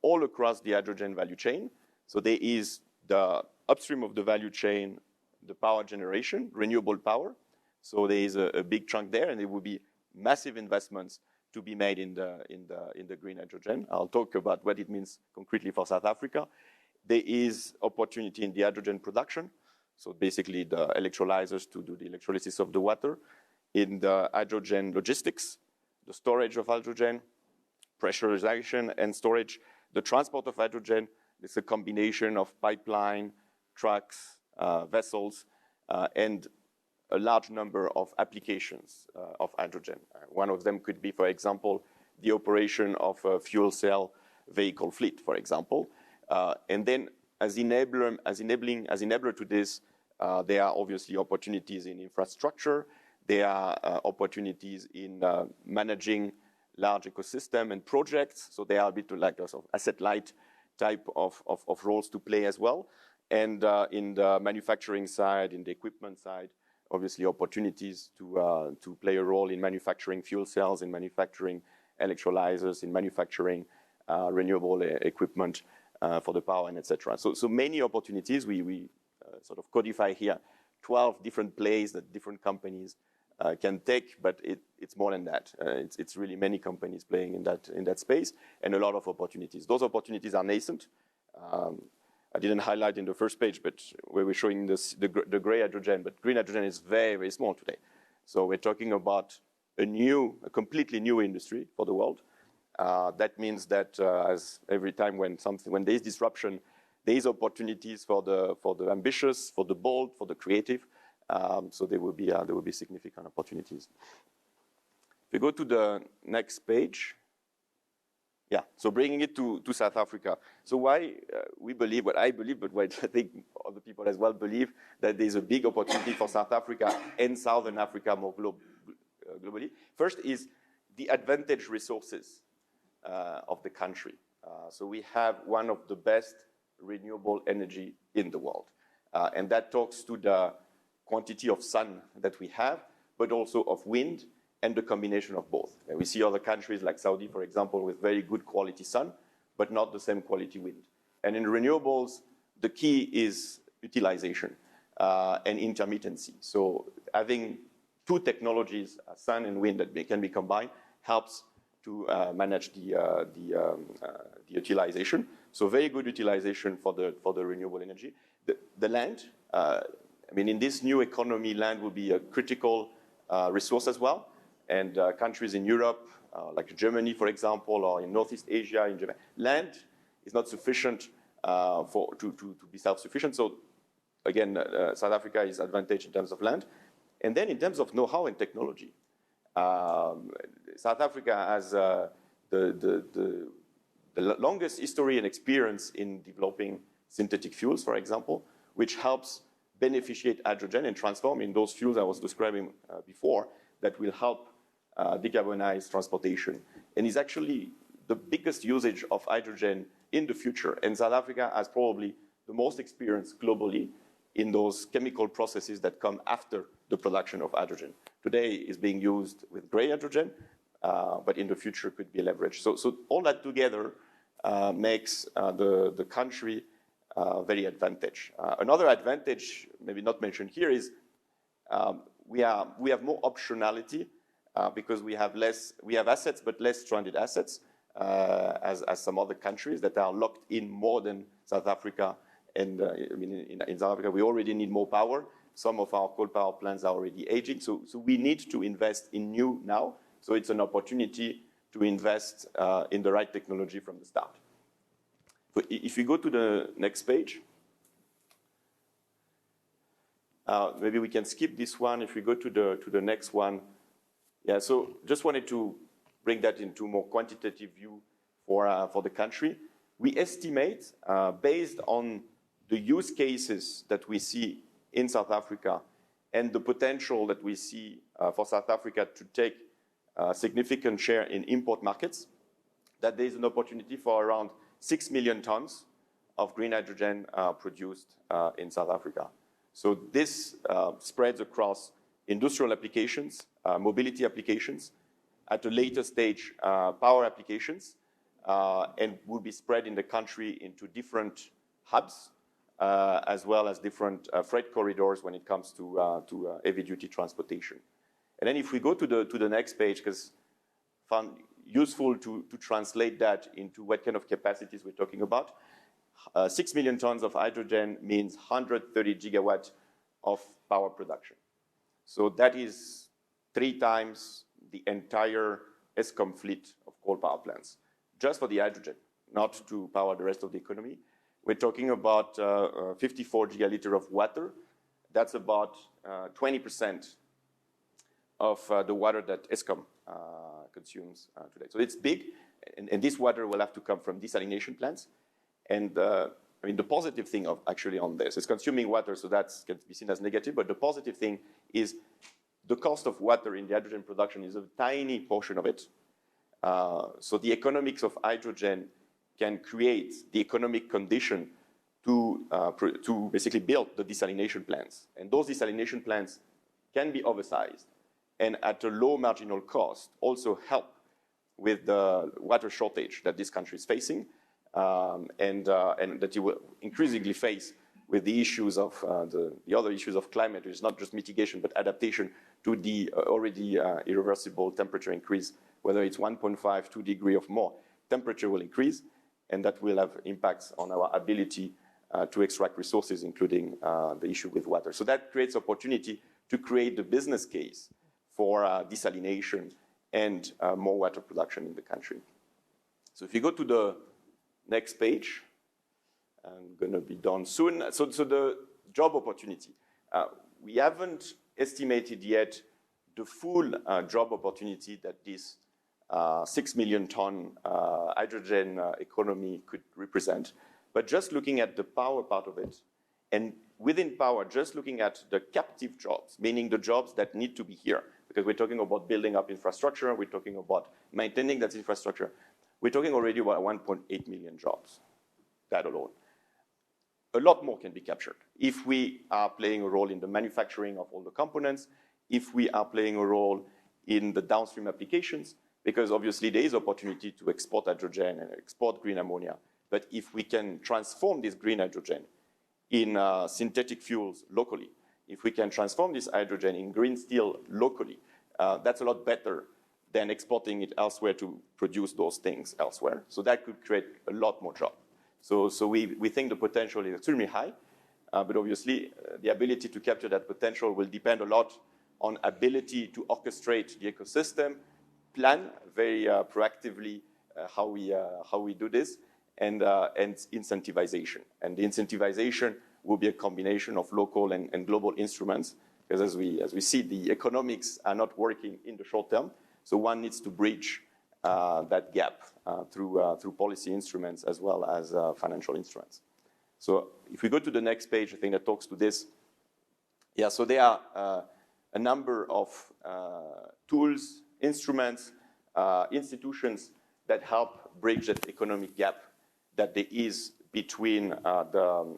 Speaker 4: all across the hydrogen value chain. So there is the upstream of the value chain, the power generation, renewable power. So there is a big chunk there, and there will be massive investments to be made in the green hydrogen. I'll talk about what it means concretely for South Africa. There is opportunity in the hydrogen production. So basically the electrolyzers to do the electrolysis of the water, in the hydrogen logistics, the storage of hydrogen, pressurization and storage, the transport of hydrogen. It's a combination of pipeline, trucks, vessels, and a large number of applications of hydrogen. One of them could be, for example, the operation of a fuel cell vehicle fleet, for example. And then as enabler to this, there are obviously opportunities in infrastructure. There are opportunities in managing large ecosystem and projects. So there are a bit like a sort of asset-light type of roles to play as well. And in the manufacturing side, in the equipment side, obviously opportunities to play a role in manufacturing fuel cells, in manufacturing electrolyzers, in manufacturing renewable equipment for the power and etc. So many opportunities. We sort of codify here 12 different plays that different companies can take, but it's more than that. It's really many companies playing in that space and a lot of opportunities. Those opportunities are nascent. I didn't highlight in the first page, but where we're showing the gray hydrogen, but green hydrogen is very, very small today. So we're talking about a completely new industry for the world. That means that as every time when there is disruption, there is opportunities for the ambitious, for the bold, for the creative. So there will be significant opportunities. If you go to the next page. Yeah, so bringing it to South Africa. So why we believe, what I believe, but what I think other people as well believe, that there's a big opportunity for South Africa and Southern Africa more globally. First is the advantage resources of the country. So we have one of the best renewable energy in the world. And that talks to the quantity of sun that we have, but also of wind, and the combination of both. And we see other countries like Saudi, for example, with very good quality sun, but not the same quality wind. And in renewables, the key is utilization and intermittency. So having two technologies, sun and wind, that can be combined, helps to manage the utilization. So very good utilization for the renewable energy. The land, I mean, in this new economy, land will be a critical resource as well. And countries in Europe, like Germany, for example, or in Northeast Asia, in Japan, land is not sufficient to be self-sufficient. So again, South Africa is advantaged in terms of land. And then in terms of know-how and technology, South Africa has the longest history and experience in developing synthetic fuels, for example, which helps beneficiate hydrogen and transform in those fuels I was describing before that will help decarbonize transportation. And is actually the biggest usage of hydrogen in the future. And South Africa has probably the most experience globally in those chemical processes that come after the production of hydrogen. Today is being used with gray hydrogen, but in the future could be leveraged. So all that together makes the country very advantaged. Another advantage, maybe not mentioned here, is we have more optionality because we have assets, but less stranded assets as some other countries that are locked in more than South Africa. And I mean, in South Africa, we already need more power. Some of our coal power plants are already aging. So we need to invest in new now. So it's an opportunity to invest in the right technology from the start. So if you go to the next page, maybe we can skip this one. If we go to the next one. Yeah, so just wanted to bring that into more quantitative view for the country. We estimate, based on the use cases that we see in South Africa and the potential that we see for South Africa to take a significant share in import markets, that there is an opportunity for around 6 million tons of green hydrogen produced in South Africa. So this spreads across industrial applications, mobility applications, at a later stage, power applications, and will be spread in the country into different hubs, as well as different freight corridors when it comes to heavy-duty transportation. And then if we go to the next page, because I found useful to translate that into what kind of capacities we're talking about. 6 million tons of hydrogen means 130 gigawatts of power production. So that is 3 times the entire Eskom fleet of coal power plants, just for the hydrogen, not to power the rest of the economy. We're talking about 54 gigaliter of water. That's about 20% of the water that Eskom consumes today. So it's big, and this water will have to come from desalination plants. And I mean, the positive thing of actually on this is consuming water, so that can be seen as negative, but the positive thing is the cost of water in the hydrogen production is a tiny portion of it. So the economics of hydrogen can create the economic condition to basically build the desalination plants. And those desalination plants can be oversized and at a low marginal cost also help with the water shortage that this country is facing and that you will increasingly face with the issues of the other issues of climate, which is not just mitigation but adaptation to the already irreversible temperature increase, whether it's 1.5, 2 degrees or more, temperature will increase, and that will have impacts on our ability to extract resources, including the issue with water. So that creates opportunity to create the business case for desalination and more water production in the country. So if you go to the next page, I'm going to be done soon. So the job opportunity. We haven't estimated yet the full job opportunity that this 6 million ton hydrogen economy could represent. But just looking at the power part of it, and within power, just looking at the captive jobs, meaning the jobs that need to be here, because we're talking about building up infrastructure, we're talking about maintaining that infrastructure, we're talking already about 1.8 million jobs, that alone. A lot more can be captured if we are playing a role in the manufacturing of all the components, if we are playing a role in the downstream applications, because obviously there is opportunity to export hydrogen and export green ammonia. But if we can transform this green hydrogen in synthetic fuels locally, if we can transform this hydrogen in green steel locally, that's a lot better than exporting it elsewhere to produce those things elsewhere. So that could create a lot more jobs. So we think the potential is extremely high, but obviously the ability to capture that potential will depend a lot on ability to orchestrate the ecosystem, plan very proactively how we do this, and incentivization. And the incentivization will be a combination of local and global instruments, because as we see, the economics are not working in the short term. So one needs to bridge that gap through policy instruments as well as financial instruments. So if we go to the next page, I think that talks to this. Yeah, so there are a number of tools, instruments, institutions that help bridge that economic gap that there is between the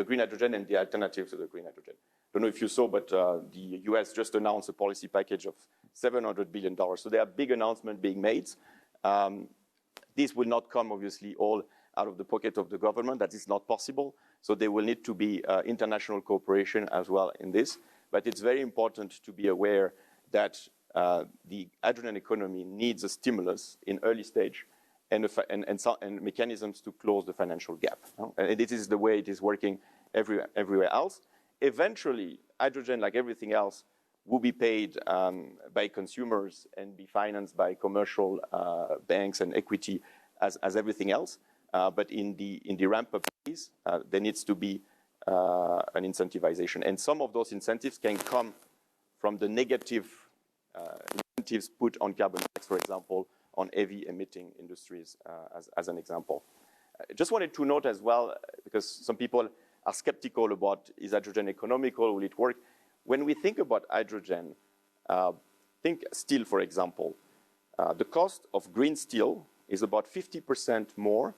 Speaker 4: green hydrogen and the alternatives to the green hydrogen. I don't know if you saw, but the US just announced a policy package of $700 billion. So there are big announcements being made. This will not come, obviously, all out of the pocket of the government. That is not possible. So there will need to be international cooperation as well in this. But it's very important to be aware that the hydrogen economy needs a stimulus in early stage and mechanisms to close the financial gap. And this is the way it is working everywhere else. Eventually, hydrogen, like everything else, will be paid by consumers and be financed by commercial banks and equity as everything else. But in the ramp-up phase, there needs to be an incentivization. And some of those incentives can come from the negative incentives put on carbon tax, for example, on heavy emitting industries as an example. I just wanted to note as well, because some people are skeptical about, is hydrogen economical, will it work? When we think about hydrogen, think steel, for example. The cost of green steel is about 50% more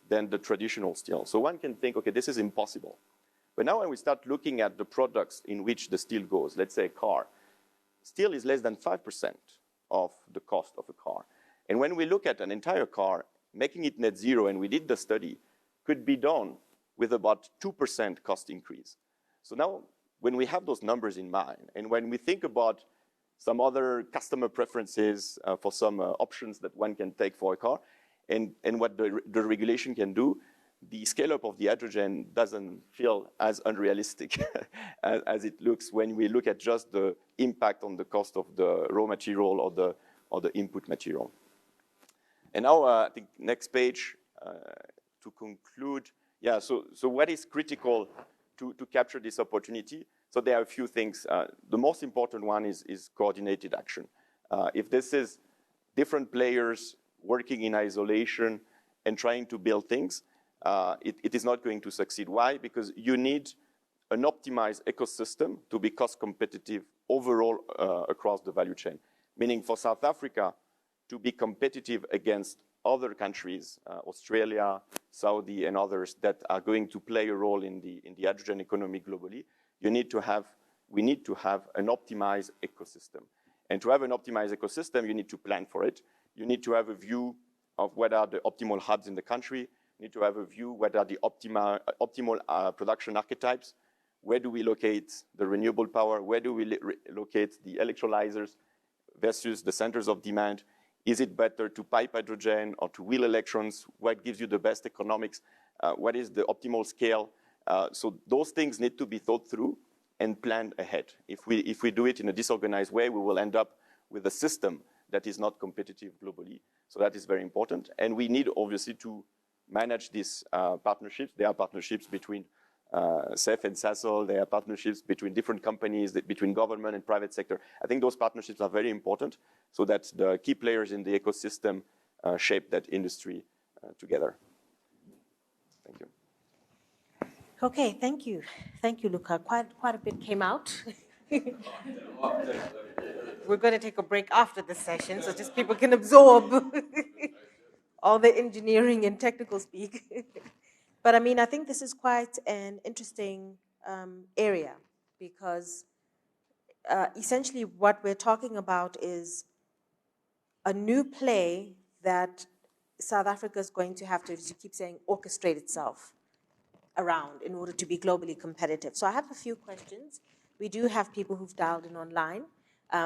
Speaker 4: than the traditional steel. So one can think, okay, this is impossible. But now when we start looking at the products in which the steel goes, let's say a car, steel is less than 5% of the cost of a car. And when we look at an entire car, making it net zero, and we did the study, could be done with about 2% cost increase. So now, when we have those numbers in mind, and when we think about some other customer preferences for some options that one can take for a car, and what the regulation can do, the scale-up of the hydrogen doesn't feel as unrealistic as it looks when we look at just the impact on the cost of the raw material or the input material. And now, I think next page, to conclude, yeah, so what is critical to capture this opportunity? So there are a few things. The most important one is coordinated action. If this is different players working in isolation and trying to build things, it is not going to succeed. Why? Because you need an optimized ecosystem to be cost competitive overall across the value chain. Meaning for South Africa to be competitive against other countries, Australia, Saudi, and others that are going to play a role in the hydrogen economy globally, we need to have an optimized ecosystem. And to have an optimized ecosystem, you need to plan for it. You need to have a view of what are the optimal hubs in the country. You need to have a view what are the optimal production archetypes. Where do we locate the renewable power? Where do we locate the electrolyzers versus the centers of demand? Is it better to pipe hydrogen or to wheel electrons? What gives you the best economics? What is the optimal scale? So those things need to be thought through and planned ahead. If we do it in a disorganized way, we will end up with a system that is not competitive globally. So that is very important. And we need, obviously, to manage these partnerships. There are partnerships between CEF and Sasol. There are partnerships between different companies, between government and private sector. I think those partnerships are very important so that the key players in the ecosystem shape that industry together. Thank you.
Speaker 2: Okay, thank you. Thank you, Luca. Quite a bit came out. We're going to take a break after this session so just people can absorb all the engineering and technical speak. But I mean, I think this is quite an interesting area because essentially what we're talking about is a new play that South Africa is going to have to, as you keep saying, orchestrate itself around in order to be globally competitive. So I have a few questions. We do have people who've dialed in online,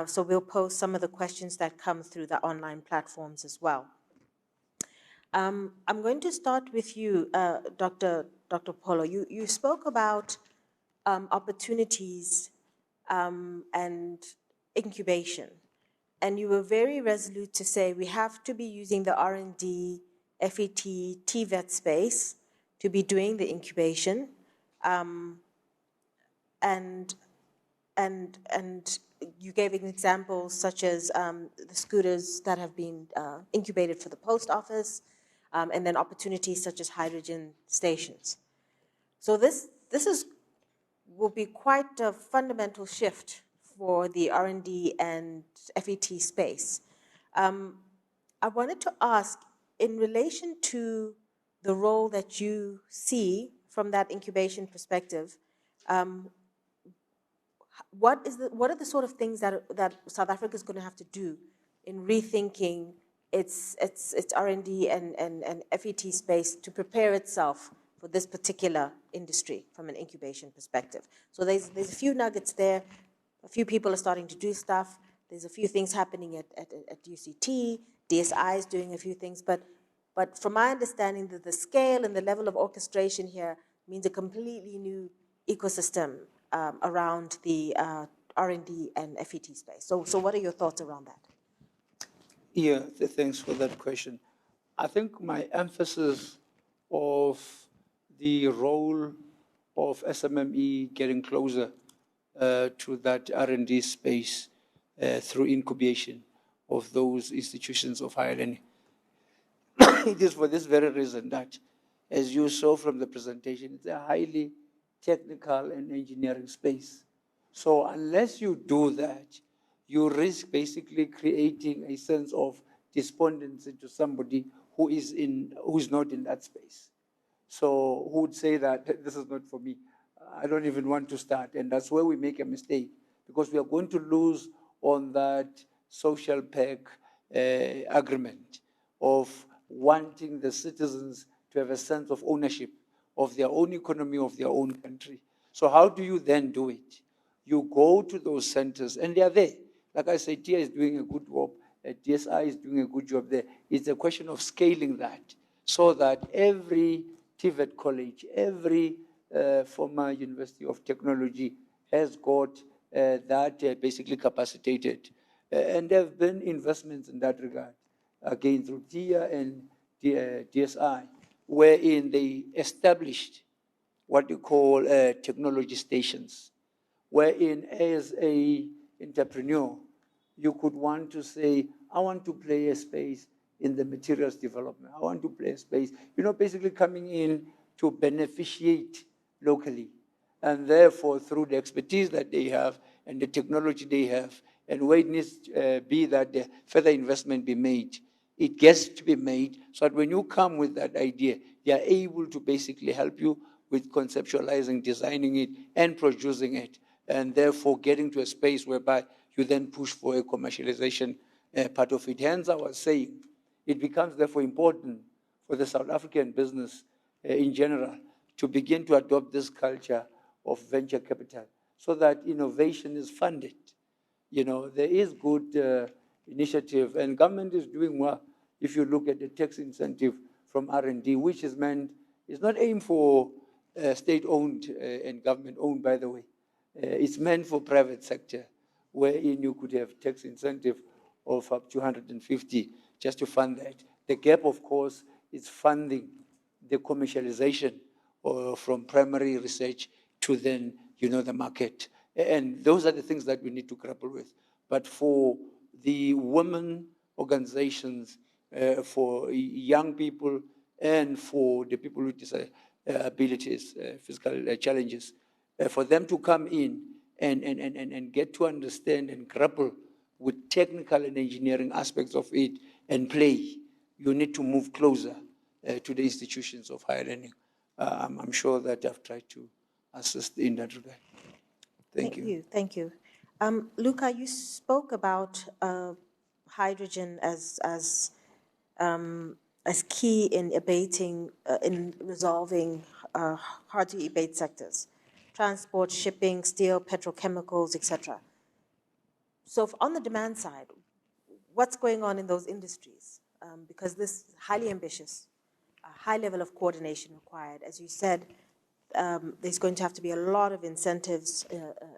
Speaker 2: so we'll post some of the questions that come through the online platforms as well. I'm going to start with you, Dr. Polo. You spoke about opportunities and incubation, and you were very resolute to say we have to be using the R&D, FET, TVET space to be doing the incubation, and you gave examples such as the scooters that have been incubated for the post office, and then opportunities such as hydrogen stations. So this will be quite a fundamental shift for the R&D and FET space. I wanted to ask, in relation to the role that you see from that incubation perspective, what are the sort of things that South Africa is going to have to do in rethinking its R&D and FET space to prepare itself for this particular industry from an incubation perspective? So there's a few nuggets there. A few people are starting to do stuff. There's a few things happening at UCT. DSI is doing a few things, but from my understanding, the scale and the level of orchestration here means a completely new ecosystem around the R&D and FET space. So what are your thoughts around that?
Speaker 3: Yeah, thanks for that question. I think my emphasis of the role of SMME getting closer to that R&D space through incubation of those institutions of higher learning. It is for this very reason that, as you saw from the presentation, it's a highly technical and engineering space. So unless you do that, you risk basically creating a sense of despondency to somebody who is not in that space. So who would say that this is not for me? I don't even want to start. And that's where we make a mistake, because we are going to lose on that social pack agreement of wanting the citizens to have a sense of ownership of their own economy, of their own country. So how do you then do it? You go to those centers, and they are there. Like I said, TIA is doing a good job. DSI is doing a good job there. It's a question of scaling that so that every TVET college, every former University of Technology has got that basically capacitated. And there have been investments in that regard, again, through TIA and DSI, wherein they established what you call technology stations, wherein as an entrepreneur, you could want to say, I want to play a space in the materials development. I want to play a space, basically coming in to beneficiate locally. And therefore, through the expertise that they have and the technology they have, and where it needs to be that the further investment be made, it gets to be made so that when you come with that idea, they are able to basically help you with conceptualizing, designing it, and producing it, and therefore getting to a space whereby you then push for a commercialization part of it. Hence, I was saying, it becomes therefore important for the South African business in general to begin to adopt this culture of venture capital so that innovation is funded. There is good initiative, and government is doing well. If you look at the tax incentive from R&D, which is not aimed for state-owned and government-owned, by the way. It's meant for private sector, wherein you could have tax incentive of up to 150 just to fund that. The gap, of course, is funding the commercialization from primary research to then, the market. And those are the things that we need to grapple with. But for the women organizations, for young people, and for the people with disabilities, physical challenges, for them to come in and get to understand and grapple with technical and engineering aspects of it and play, you need to move closer to the institutions of higher learning. I'm sure that I've tried to assist in that regard. Thank you.
Speaker 2: Thank you. Luca, you spoke about hydrogen as key in abating, in resolving hard to abate sectors, transport, shipping, steel, petrochemicals, etc. So on the demand side, what's going on in those industries? Because this is highly ambitious, a high level of coordination required. As you said, there's going to have to be a lot of incentives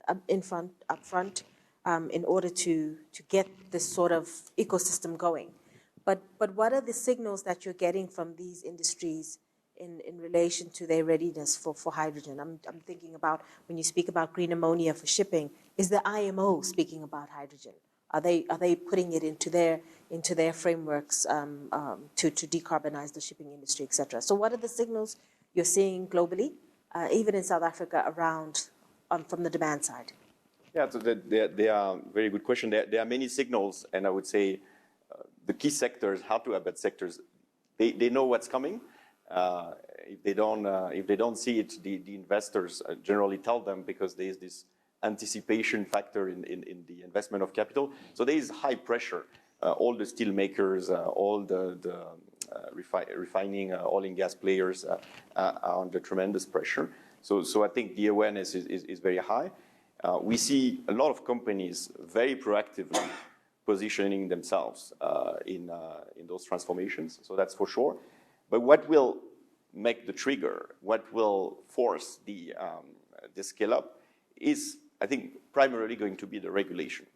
Speaker 2: up front in order to get this sort of ecosystem going. But what are the signals that you're getting from these industries in relation to their readiness for hydrogen? I'm thinking about when you speak about green ammonia for shipping, is the IMO speaking about hydrogen? Are they putting it into their frameworks to decarbonize the shipping industry, et cetera? So what are the signals you're seeing globally, even in South Africa, around from the demand side?
Speaker 4: Yeah, so they are very good question. There are many signals, and I would say the key sectors, hard to abate sectors, they know what's coming. If they don't see it, the investors generally tell them, because there is this anticipation factor in the investment of capital. So there is high pressure. All the steel makers, all the refining oil and gas players are under tremendous pressure. So I think the awareness is very high. We see a lot of companies very proactively positioning themselves in those transformations. So that's for sure. But what will make the trigger, what will force the scale up is, I think, primarily going to be the regulation.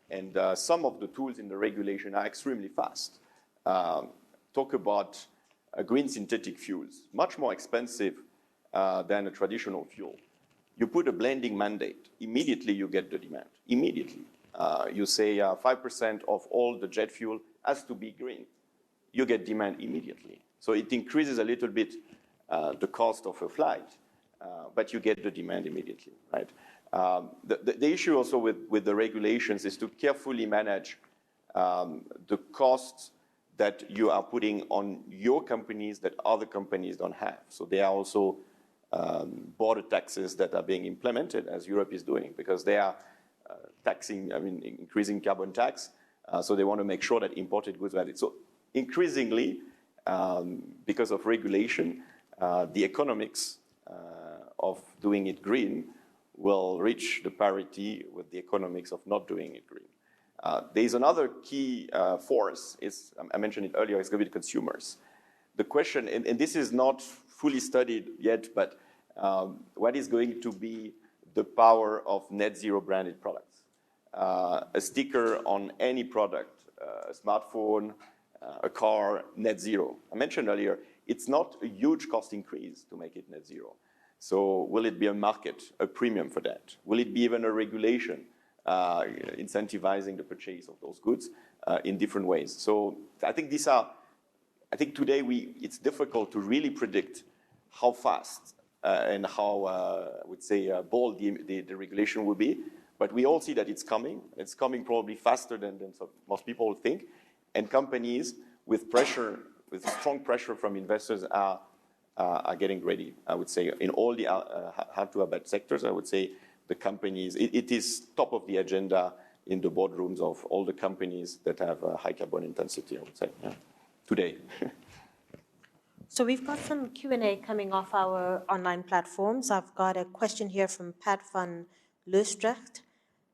Speaker 4: And some of the tools in the regulation are extremely fast. Talk about green synthetic fuels, much more expensive than a traditional fuel. You put a blending mandate, immediately you get the demand, immediately. You say 5% of all the jet fuel has to be green. You get demand immediately. So it increases a little bit the cost of a flight, but you get the demand immediately, right? The issue also with the regulations is to carefully manage the costs that you are putting on your companies that other companies don't have. So there are also border taxes that are being implemented, as Europe is doing, because they are increasing carbon tax. So they want to make sure that imported goods are added. So increasingly, because of regulation, the economics of doing it green will reach the parity with the economics of not doing it green. There's another key force, I mentioned it earlier, it's going to be the consumers. The question, and this is not fully studied yet, but what is going to be the power of net zero branded products? A sticker on any product, a smartphone, a car, net zero. I mentioned earlier, it's not a huge cost increase to make it net zero. So will it be a market, a premium for that? Will it be even a regulation incentivizing the purchase of those goods in different ways. So I think I think today it's difficult to really predict how fast and how, I would say, bold the regulation will be. But we all see that it's coming. It's coming probably faster than most people think. And companies with pressure, with strong pressure from investors are getting ready, I would say, in all the hard-to-abate sectors. I would say the companies, it is top of the agenda in the boardrooms of all the companies that have a high carbon intensity, I would say, today.
Speaker 2: So we've got some Q&A coming off our online platforms. I've got a question here from Pat van Leustrecht.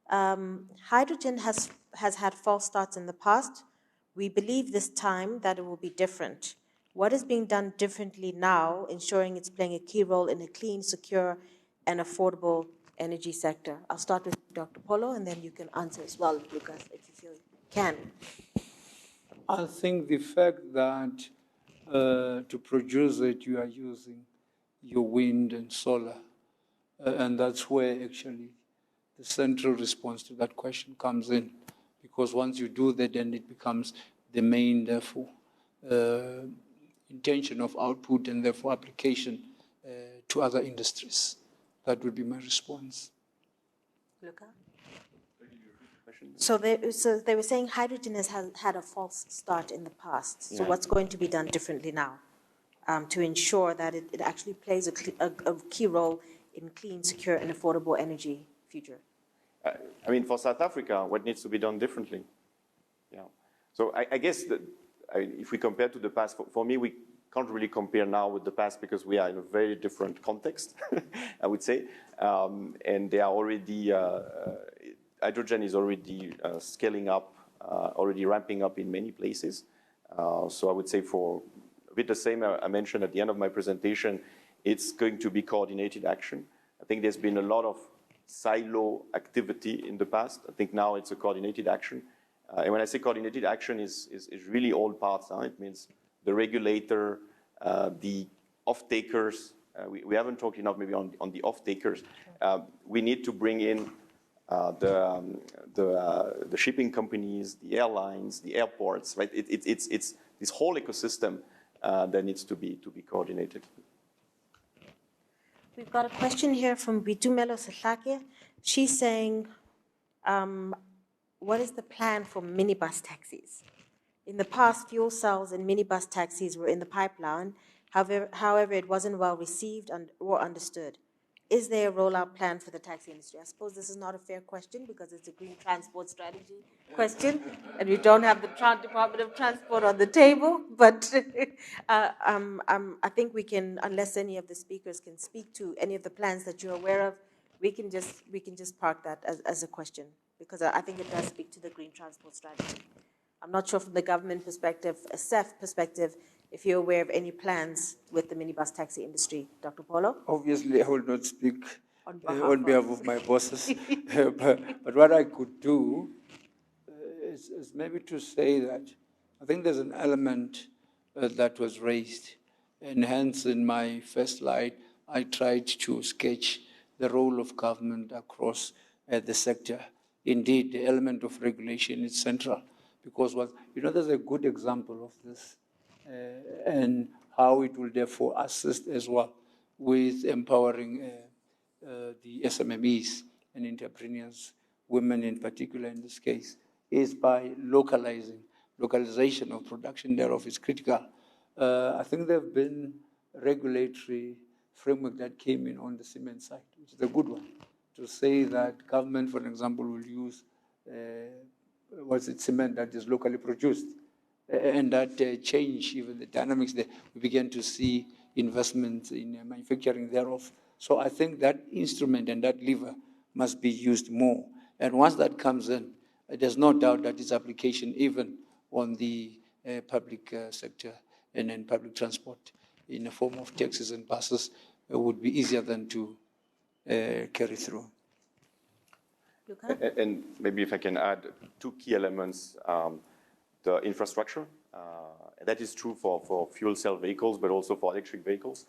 Speaker 2: Hydrogen has had false starts in the past. We believe this time that it will be different. What is being done differently now, ensuring it's playing a key role in a clean, secure, and affordable energy sector? I'll start with Dr. Polo, and then you can answer as well, Lucas, if you feel you can.
Speaker 3: I think the fact that to produce it, you are using your wind and solar, and that's where actually the central response to that question comes in, because once you do that, then it becomes the main, therefore, intention of output and therefore application to other industries. That would be my response.
Speaker 2: Luca? So they were saying hydrogen has had a false start in the past. So what's going to be done differently now to ensure that it actually plays a key role in clean, secure, and affordable energy future?
Speaker 4: I mean, for South Africa, what needs to be done differently? Yeah. So I guess that if we compare to the past, for me, we can't really compare now with the past because we are in a very different context, I would say. And they are already, hydrogen is already scaling up, already ramping up in many places. So I would say for a bit the same I mentioned at the end of my presentation, it's going to be coordinated action. I think there's been a lot of silo activity in the past. I think now it's a coordinated action. And when I say coordinated action, is really all parts. It means the regulator, the off-takers. We haven't talked enough maybe on the off-takers. We need to bring in the shipping companies, the airlines, the airports. Right? It's this whole ecosystem that needs to be coordinated.
Speaker 2: We've got a question here from Bitumelo Sehlake. She's saying, what is the plan for minibus taxis? In the past, fuel cells and minibus taxis were in the pipeline. However, it wasn't well received or understood. Is there a rollout plan for the taxi industry? I suppose this is not a fair question because it's a green transport strategy question, and we don't have the Department of Transport on the table. But I think we can, unless any of the speakers can speak to any of the plans that you're aware of, we can just park that as a question because I think it does speak to the green transport strategy. I'm not sure from the government perspective, a CEF perspective, if you're aware of any plans with the minibus taxi industry. Dr. Polo?
Speaker 3: Obviously, I will not speak on behalf of my bosses. but what I could do is maybe to say that I think there's an element that was raised. And hence, in my first slide, I tried to sketch the role of government across the sector. Indeed, the element of regulation is central. Because, there's a good example of this and how it will therefore assist as well with empowering the SMMEs and entrepreneurs, women in particular in this case, is by localization of production thereof is critical. I think there have been regulatory framework that came in on the cement side, which is a good one, to say that government, for example, will use cement that is locally produced. And that change, even the dynamics there, we began to see investments in manufacturing thereof. So I think that instrument and that lever must be used more. And once that comes in, there's no doubt that its application, even on the public sector and in public transport in the form of taxis and buses, would be easier than to carry through.
Speaker 4: And maybe if I can add two key elements, the infrastructure. That is true for fuel cell vehicles, but also for electric vehicles.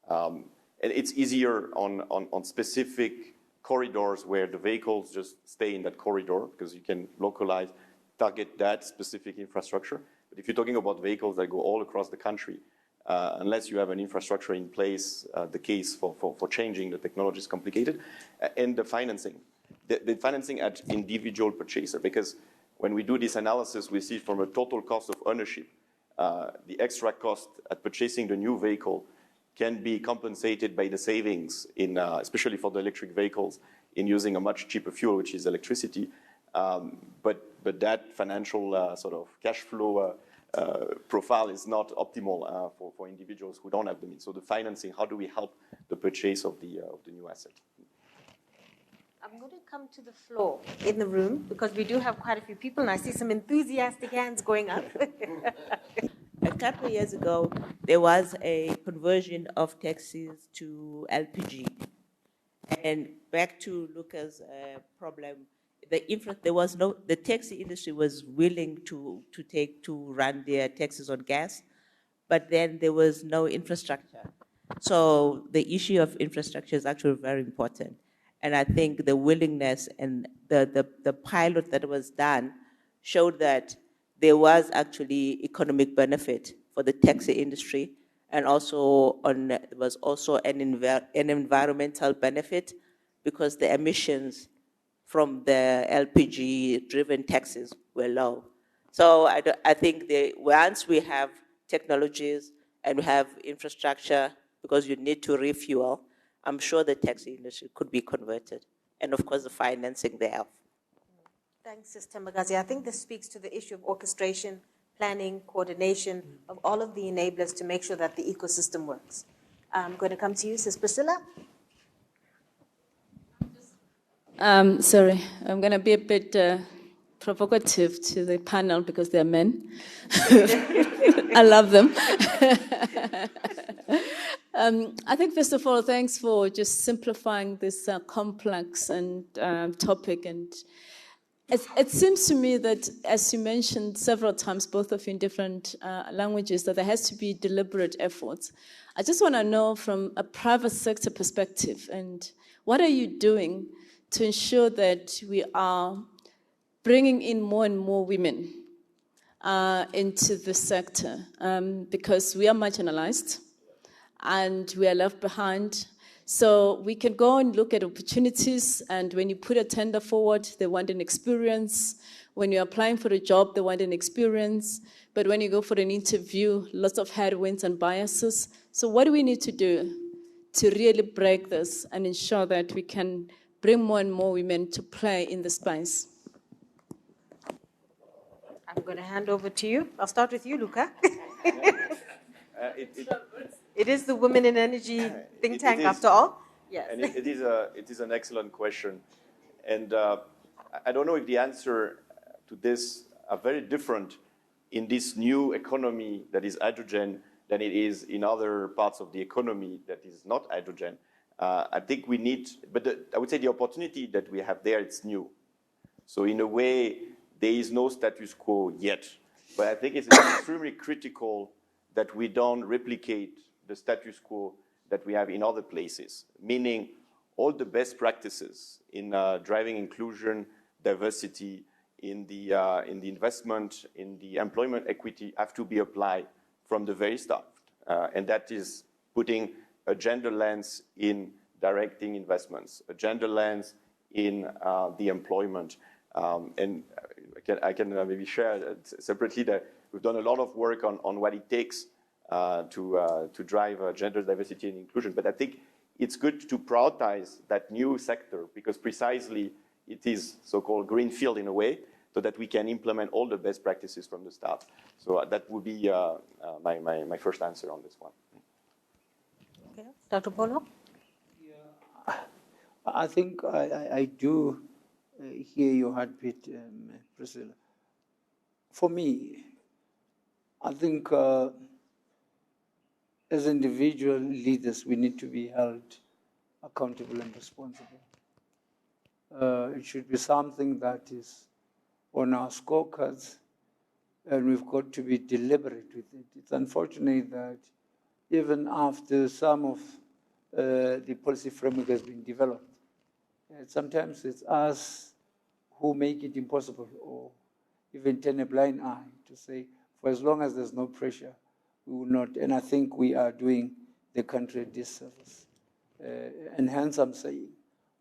Speaker 4: And it's easier on specific corridors where the vehicles just stay in that corridor because you can localize, target that specific infrastructure. But if you're talking about vehicles that go all across the country, unless you have an infrastructure in place, the case for changing the technology is complicated. And the financing. The financing at individual purchaser, because when we do this analysis, we see from a total cost of ownership, the extra cost at purchasing the new vehicle can be compensated by the savings, in, especially for the electric vehicles, in using a much cheaper fuel, which is electricity. But that financial sort of cash flow profile is not optimal for individuals who don't have the means. So the financing, how do we help the purchase of the new asset?
Speaker 2: I'm going to come to the floor in the room because we do have quite a few people, and I see some enthusiastic hands going up.
Speaker 5: A couple of years ago, there was a conversion of taxis to LPG. And back to Luca's problem, the taxi industry was willing to run their taxis on gas, but then there was no infrastructure. So the issue of infrastructure is actually very important. And I think the willingness and the pilot that was done showed that there was actually economic benefit for the taxi industry, and also there was also an environmental benefit because the emissions from the LPG-driven taxis were low. So I think once we have technologies and we have infrastructure, because you need to refuel, I'm sure the taxi industry could be converted, and of course the financing thereof.
Speaker 2: Thanks, Sister Magazi. I think this speaks to the issue of orchestration, planning, coordination of all of the enablers to make sure that the ecosystem works. I'm going to come to you, Sis Priscilla.
Speaker 1: Sorry, I'm going to be a bit provocative to the panel because they're men. I love them. I think, first of all, thanks for just simplifying this complex and topic. And it seems to me that, as you mentioned several times, both of you in different languages, that there has to be deliberate efforts. I just want to know from a private sector perspective, and what are you doing to ensure that we are bringing in more and more women into the sector, because we are marginalized and we are left behind. So we can go and look at opportunities, and when you put a tender forward, they want an experience. When you're applying for a job, they want an experience. But when you go for an interview, lots of headwinds and biases. So what do we need to do to really break this and ensure that we can bring more and more women to play in the space?
Speaker 2: I'm going to hand over to you. I'll start with you, Luca. It is the Women in Energy think tank, after all. Yes.
Speaker 4: And it is an excellent question. And I don't know if the answer to this are very different in this new economy that is hydrogen than it is in other parts of the economy that is not hydrogen. I think we need, but I would say the opportunity that we have there, it's new. So in a way, there is no status quo yet. But I think it's extremely critical that we don't replicate the status quo that we have in other places, meaning all the best practices in driving inclusion, diversity, in the investment, in the employment equity have to be applied from the very start. And that is putting a gender lens in directing investments, a gender lens in the employment. And I can maybe share separately that we've done a lot of work on what it takes to drive gender diversity and inclusion. But I think it's good to prioritize that new sector because precisely it is so-called greenfield in a way, so that we can implement all the best practices from the start. So that would be my first answer on this one.
Speaker 2: Okay. Dr. Polo?
Speaker 3: Yeah, I think I do hear your heartbeat, Priscilla. For me, I think as individual leaders, we need to be held accountable and responsible. It should be something that is on our scorecards, and we've got to be deliberate with it. It's unfortunate that even after some of the policy framework has been developed, Sometimes it's us who make it impossible or even turn a blind eye to say, for as long as there's no pressure, we will not. And I think we are doing the country a disservice. And hence I'm saying,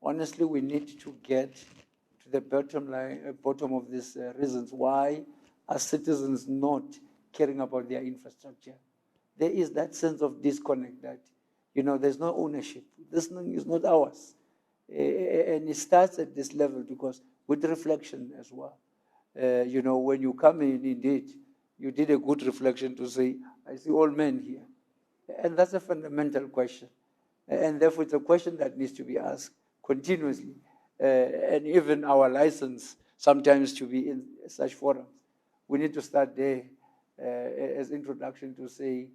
Speaker 3: honestly, we need to get to the bottom of these reasons why are citizens not caring about their infrastructure. There is that sense of disconnect that, there's no ownership. This thing is not ours. And it starts at this level because with reflection as well. When you come in, indeed, you did a good reflection to say, I see all men here. And that's a fundamental question. And therefore, it's a question that needs to be asked continuously. And even our license sometimes to be in such forums. We need to start there as introduction to say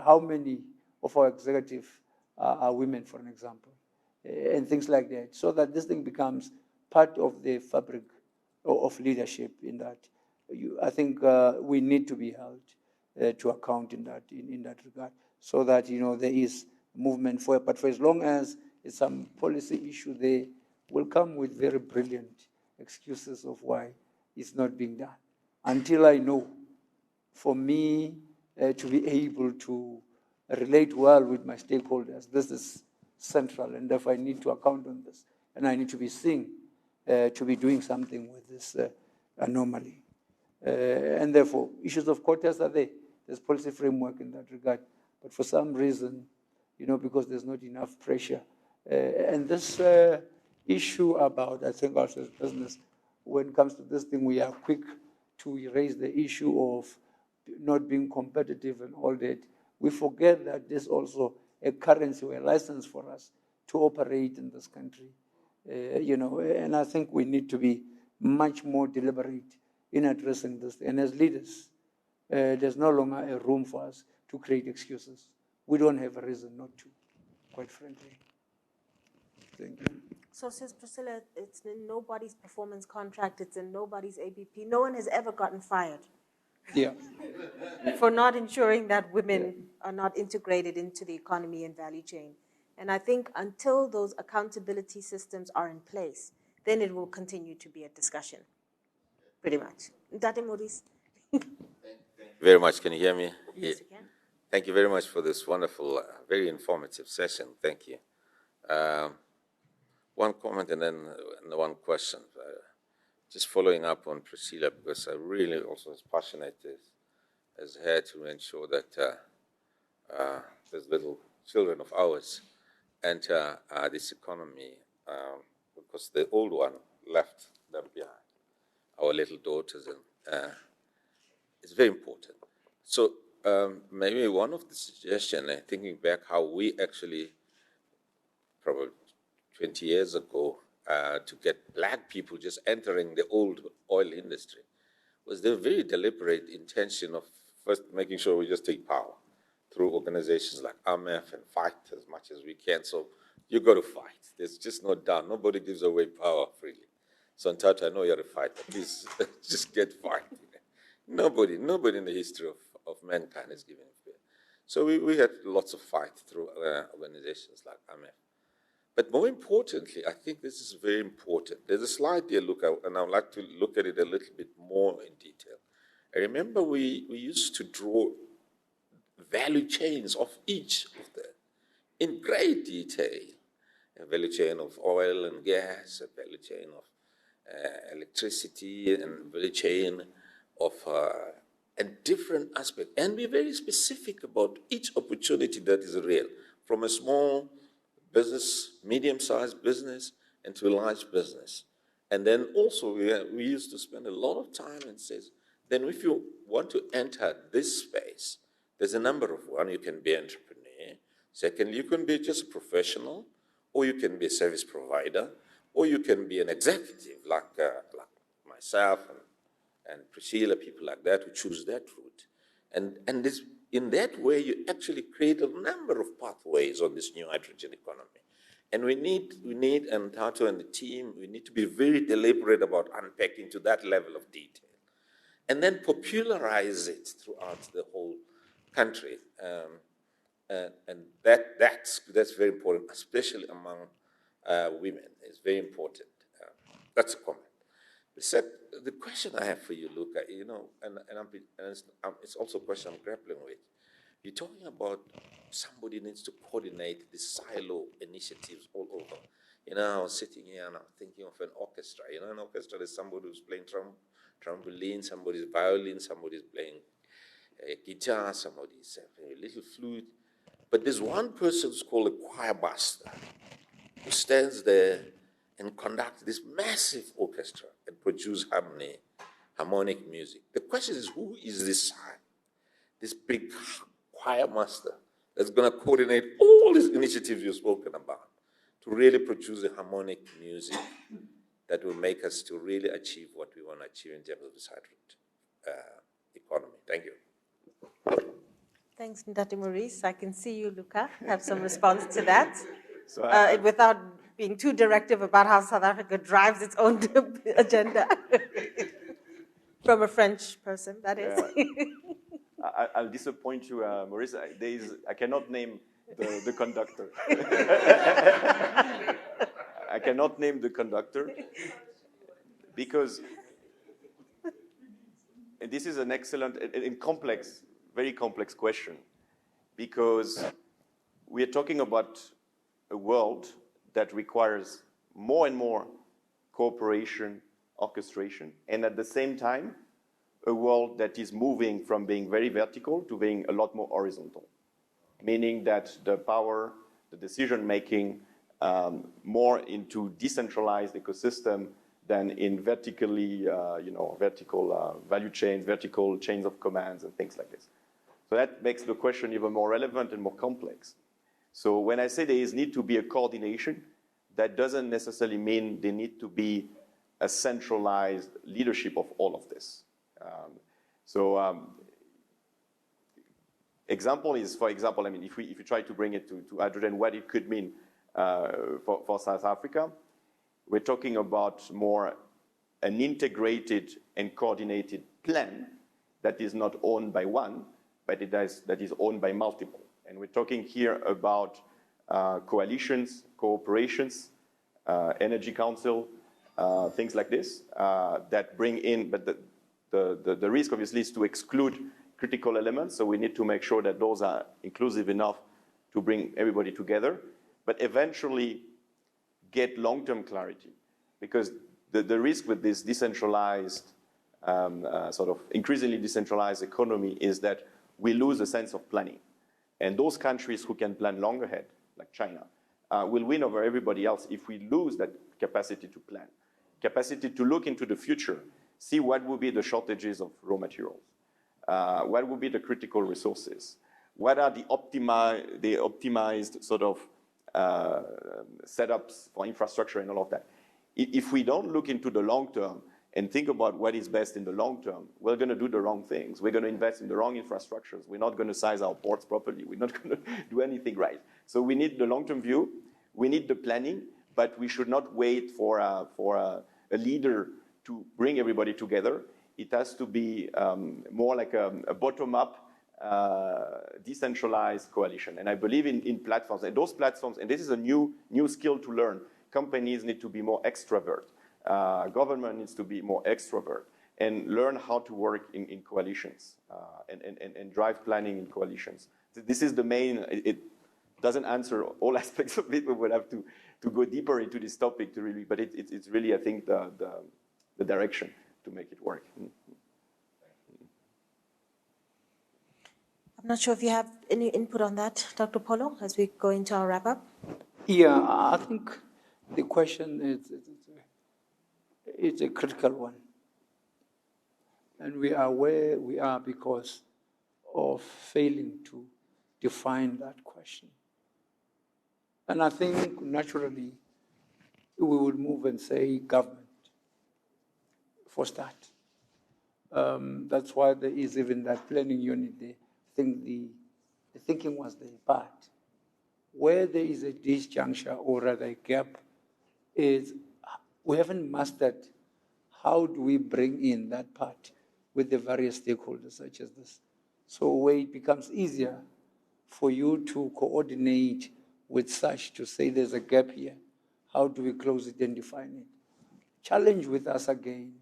Speaker 3: how many of our executives are women, for an example, and things like that, so that this thing becomes part of the fabric of leadership in that. I think we need to be held to account in that regard, so that there is movement for it. But for as long as it's some policy issue, they will come with very brilliant excuses of why it's not being done. Until I know, for me to be able to relate well with my stakeholders, this is central, and therefore I need to account on this, and I need to be seen to be doing something with this anomaly. And therefore, issues of quotas are there. There's policy framework in that regard. But for some reason, because there's not enough pressure. And this issue about, I think, us as business, when it comes to this thing, we are quick to raise the issue of not being competitive and all that. We forget that there's also a currency or a license for us to operate in this country. And I think we need to be much more deliberate in addressing this. And as leaders, there's no longer a room for us to create excuses. We don't have a reason not to, quite frankly. Thank you.
Speaker 2: So, says Priscilla, it's in nobody's performance contract, it's in nobody's ABP. No one has ever gotten fired.
Speaker 3: Yeah.
Speaker 2: For not ensuring that women are not integrated into the economy and value chain. And I think until those accountability systems are in place, then it will continue to be a discussion, pretty much. Dr. Maurice.
Speaker 6: Very much. Can you hear me?
Speaker 2: Yes, you can.
Speaker 6: Thank you very much for this wonderful, very informative session. Thank you. One comment and then one question. Just following up on Priscilla, because I really also was passionate as her to ensure that these little children of ours enter this economy, because the old one left them behind, our little daughters, and it's very important. So maybe one of the suggestions, thinking back how we actually, probably 20 years ago, to get black people just entering the old oil industry, was the very deliberate intention of first making sure we just take power through organizations like AMF and fight as much as we can. So you got to fight. There's just no doubt. Nobody gives away power freely. So Ntata, I know you're a fighter. Please just get fighting. Nobody in the history of mankind has given fear. So we had lots of fight through organizations like AMF. But more importantly, I think this is very important. There's a slide there, and I would like to look at it a little bit more in detail. I remember we used to draw value chains of each of them in great detail. A value chain of oil and gas, a value chain of electricity, and a value chain of a different aspect. And be very specific about each opportunity that is real, from a small business, medium-sized business, and to a large business. And then also we used to spend a lot of time and says, then if you want to enter this space, there's a number of one. You can be an entrepreneur. Secondly, you can be just a professional, or you can be a service provider, or you can be an executive like myself and Priscilla, people like that who choose that route. And this, in that way, you actually create a number of pathways on this new hydrogen economy. And we need, and Tato and the team, we need to be very deliberate about unpacking to that level of detail. And then popularize it throughout the whole country. And that's very important, especially among women is very important. That's a comment. The question I have for you, Luca, it's also a question I'm grappling with. You're talking about somebody needs to coordinate the silo initiatives all over. I was sitting here and I'm thinking of an orchestra. An orchestra is somebody who's playing trampoline, somebody's violin, somebody's playing guitar, somebody's playing a little flute. But there's one person who's called a choir master who stands there and conducts this massive orchestra and produce harmonic music. The question is, who is this big choir master that's going to coordinate all these initiatives you've spoken about to really produce a harmonic music that will make us to really achieve what we want to achieve in terms of this hydrogen economy? Thank you.
Speaker 2: Thanks, Ndati Maurice. I can see you, Luca, have some response to that.
Speaker 4: So
Speaker 2: Without being too directive about how South Africa drives its own agenda. From a French person, that is.
Speaker 4: Yeah. I'll disappoint you, Maurice. I cannot name the conductor. I cannot name the conductor because and this is an excellent and complex, very complex question, because we are talking about a world that requires more and more cooperation, orchestration, and at the same time, a world that is moving from being very vertical to being a lot more horizontal, meaning that the power, the decision-making, more into decentralized ecosystem than in vertically, vertical value chain, vertical chains of commands and things like this. So that makes the question even more relevant and more complex. So when I say there is need to be a coordination, that doesn't necessarily mean there need to be a centralized leadership of all of this. Example is, for example, if we try to bring it to hydrogen, what it could mean for South Africa, we're talking about more an integrated and coordinated plan that is not owned by one, but that is owned by multiple. And we're talking here about coalitions, cooperations, energy council, things like this that bring in, but the risk obviously is to exclude critical elements, so we need to make sure that those are inclusive enough to bring everybody together, but eventually get long-term clarity. Because the risk with this decentralized, sort of increasingly decentralized economy is that we lose a sense of planning. And those countries who can plan long ahead, like China, will win over everybody else if we lose that capacity to plan, capacity to look into the future, see what will be the shortages of raw materials, what will be the critical resources, what are the optimized sort of setups for infrastructure and all of that. If we don't look into the long term and think about what is best in the long term, we're going to do the wrong things. We're going to invest in the wrong infrastructures. We're not going to size our ports properly. We're not going to do anything right. So we need the long-term view. We need the planning, but we should not wait for a leader to bring everybody together. It has to be more like a bottom-up, decentralized coalition. And I believe in platforms. And those platforms, and this is a new skill to learn, companies need to be more extrovert. Government needs to be more extrovert and learn how to work in coalitions and drive planning in coalitions. This is the main, it doesn't answer all aspects of it. We would have to go deeper into this topic to really, but it's really, I think, the direction to make it work.
Speaker 2: I'm not sure if you have any input on that, Dr. Polo, as we go into our wrap-up.
Speaker 3: Yeah, I think the question is a critical one. And we are where we are because of failing to define that question. And I think naturally we would move and say government for start. That's why there is even that planning unit there. I think the thinking was there, but where there is a disjuncture or rather a gap is we haven't mastered how do we bring in that part with the various stakeholders such as this. So where it becomes easier for you to coordinate with such to say there's a gap here, How do we close it and define it? Challenge with us again.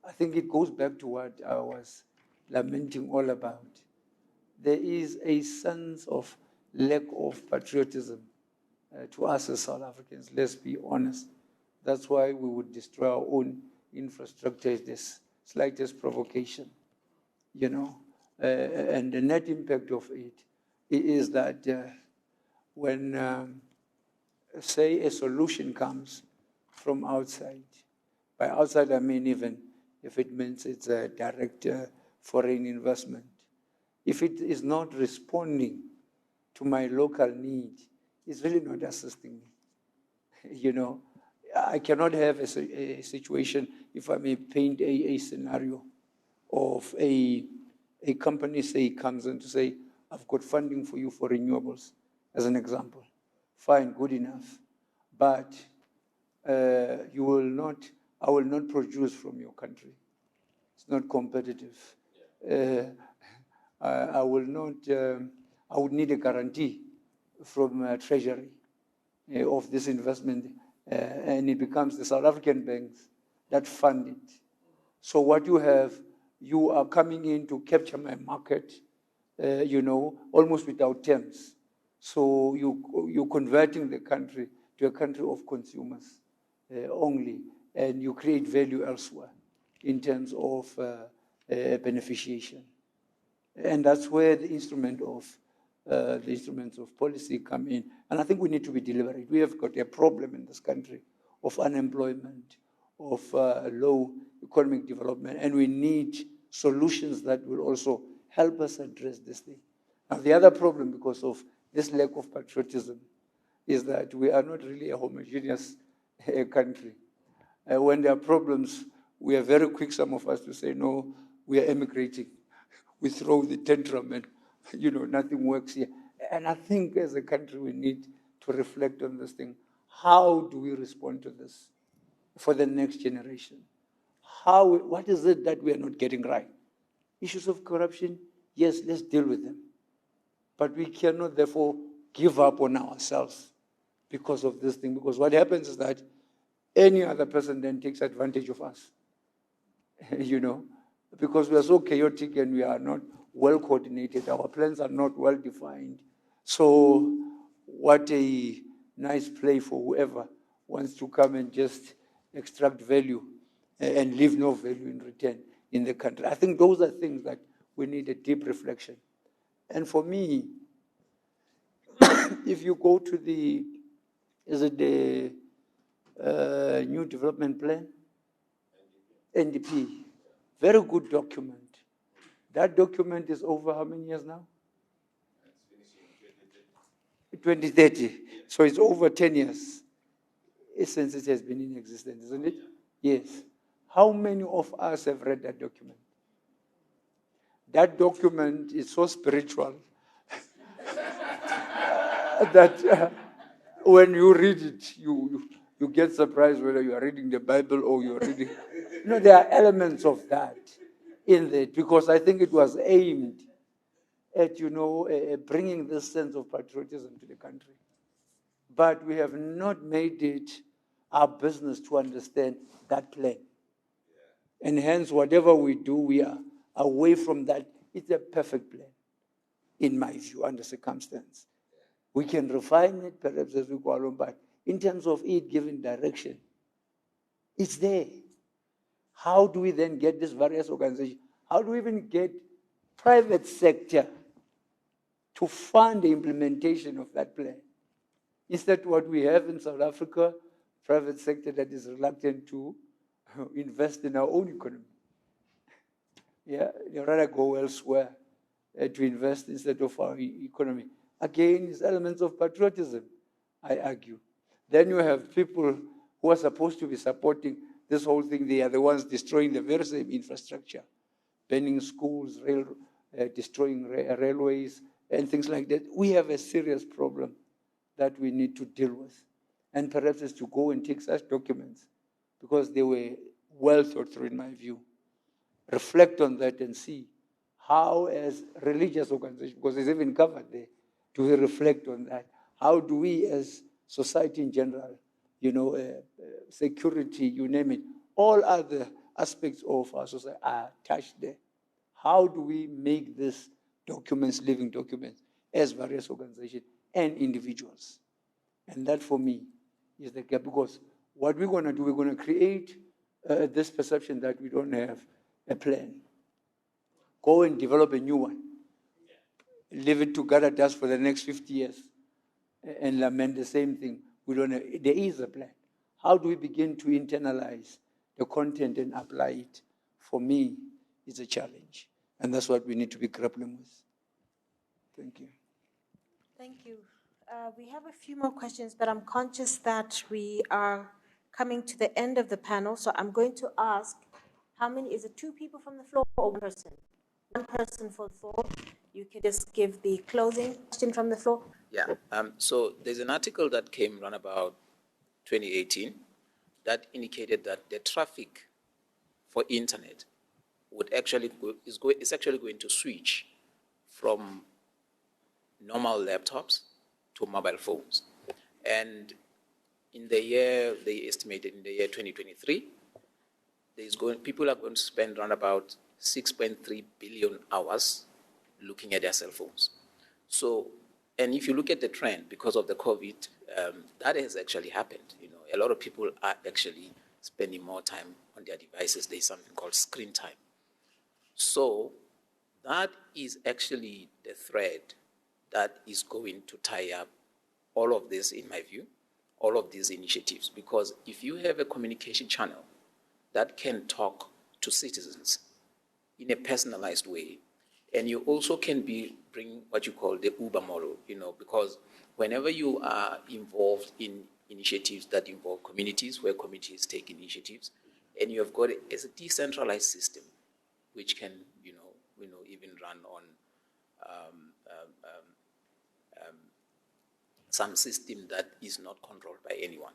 Speaker 3: I think it goes back to what I was lamenting all about. There is a sense of lack of patriotism to us as South Africans, let's be honest. That's why we would destroy our own infrastructure if there's slightest provocation, you know. And the net impact of it is that when, say, a solution comes from outside, by outside I mean even if it means it's a direct foreign investment, if it is not responding to my local need, it's really not assisting me. You know, I cannot have a situation, if I may paint a scenario of a company, say, comes in to say, I've got funding for you for renewables, as an example. Fine, good enough. But I will not produce from your country. It's not competitive. I would need a guarantee from Treasury of this investment, and it becomes the South African banks that fund it. So what you are coming in to capture my market, almost without terms. So you're converting the country to a country of consumers only, and you create value elsewhere in terms of beneficiation. And that's where the instruments of policy come in. And I think we need to be deliberate. We have got a problem in this country of unemployment, of low economic development, and we need solutions that will also help us address this thing. Now, the other problem, because of this lack of patriotism, is that we are not really a homogeneous country. When there are problems, we are very quick, some of us, to say, no, we are emigrating. We throw the tantrum and, nothing works here. And I think as a country, we need to reflect on this thing. How do we respond to this for the next generation? What is it that we are not getting right? Issues of corruption, yes, let's deal with them. But we cannot, therefore, give up on ourselves because of this thing. Because what happens is that any other person then takes advantage of us, because we are so chaotic and we are not well coordinated. Our plans are not well defined. So what a nice play for whoever wants to come and just extract value and leave no value in return in the country. I think those are things that we need a deep reflection. And for me, if you go to the New Development Plan? NDP. Very good document. That document is over how many years now? 2030. So it's over 10 years since it has been in existence, isn't it? Yes. How many of us have read that document? That document is so spiritual that when you read it, you get surprised whether you are reading the Bible or you're reading. There are elements of that in it, because I think it was aimed at, bringing this sense of patriotism to the country. But we have not made it our business to understand that plan. And hence, whatever we do, we are away from that. It's a perfect plan, in my view, under circumstance. We can refine it, perhaps, as we go along, but in terms of it giving direction, it's there. How do we then get these various organizations? How do we even get private sector to fund the implementation of that plan? Instead, what we have in South Africa, private sector that is reluctant to invest in our own economy. Yeah, they rather go elsewhere to invest instead of our economy. Again, it's elements of patriotism, I argue. Then you have people who are supposed to be supporting this whole thing. They are the ones destroying the very same infrastructure, burning schools, destroying railways, and things like that. We have a serious problem that we need to deal with. And perhaps it's to go and take such documents, because they were well thought through, in my view. Reflect on that and see how, as religious organizations, because it's even covered there, do we reflect on that? How do we, as society in general, security, you name it. All other aspects of our society are touched there. How do we make these documents living documents as various organizations and individuals? And that, for me, is the gap, because what we're going to do, we're going to create this perception that we don't have a plan. Go and develop a new one. Leave it to gather dust for the next 50 years and lament the same thing. We don't have, there is a plan. How do we begin to internalize the content and apply it? For me, it's a challenge. And that's what we need to be grappling with. Thank you.
Speaker 2: Thank you. We have a few more questions, but I'm conscious that we are coming to the end of the panel. So I'm going to ask, how many, is it 2 people from the floor or 1 person? 1 person for the floor. You can just give the closing question from the floor.
Speaker 7: Yeah. So there's an article that came around about 2018 that indicated that the traffic for internet would actually is actually going to switch from normal laptops to mobile phones. And in the year, they estimated in the year 2023, people are going to spend around about 6.3 billion hours looking at their cell phones. So, and if you look at the trend, because of the COVID, that has actually happened. A lot of people are actually spending more time on their devices. There's something called screen time. So that is actually the thread that is going to tie up all of this, in my view, all of these initiatives. Because if you have a communication channel that can talk to citizens in a personalized way, and you also can bring what you call the Uber model, because whenever you are involved in initiatives that involve communities, where communities take initiatives, and you have got it as a decentralized system, which can, even run on some system that is not controlled by anyone.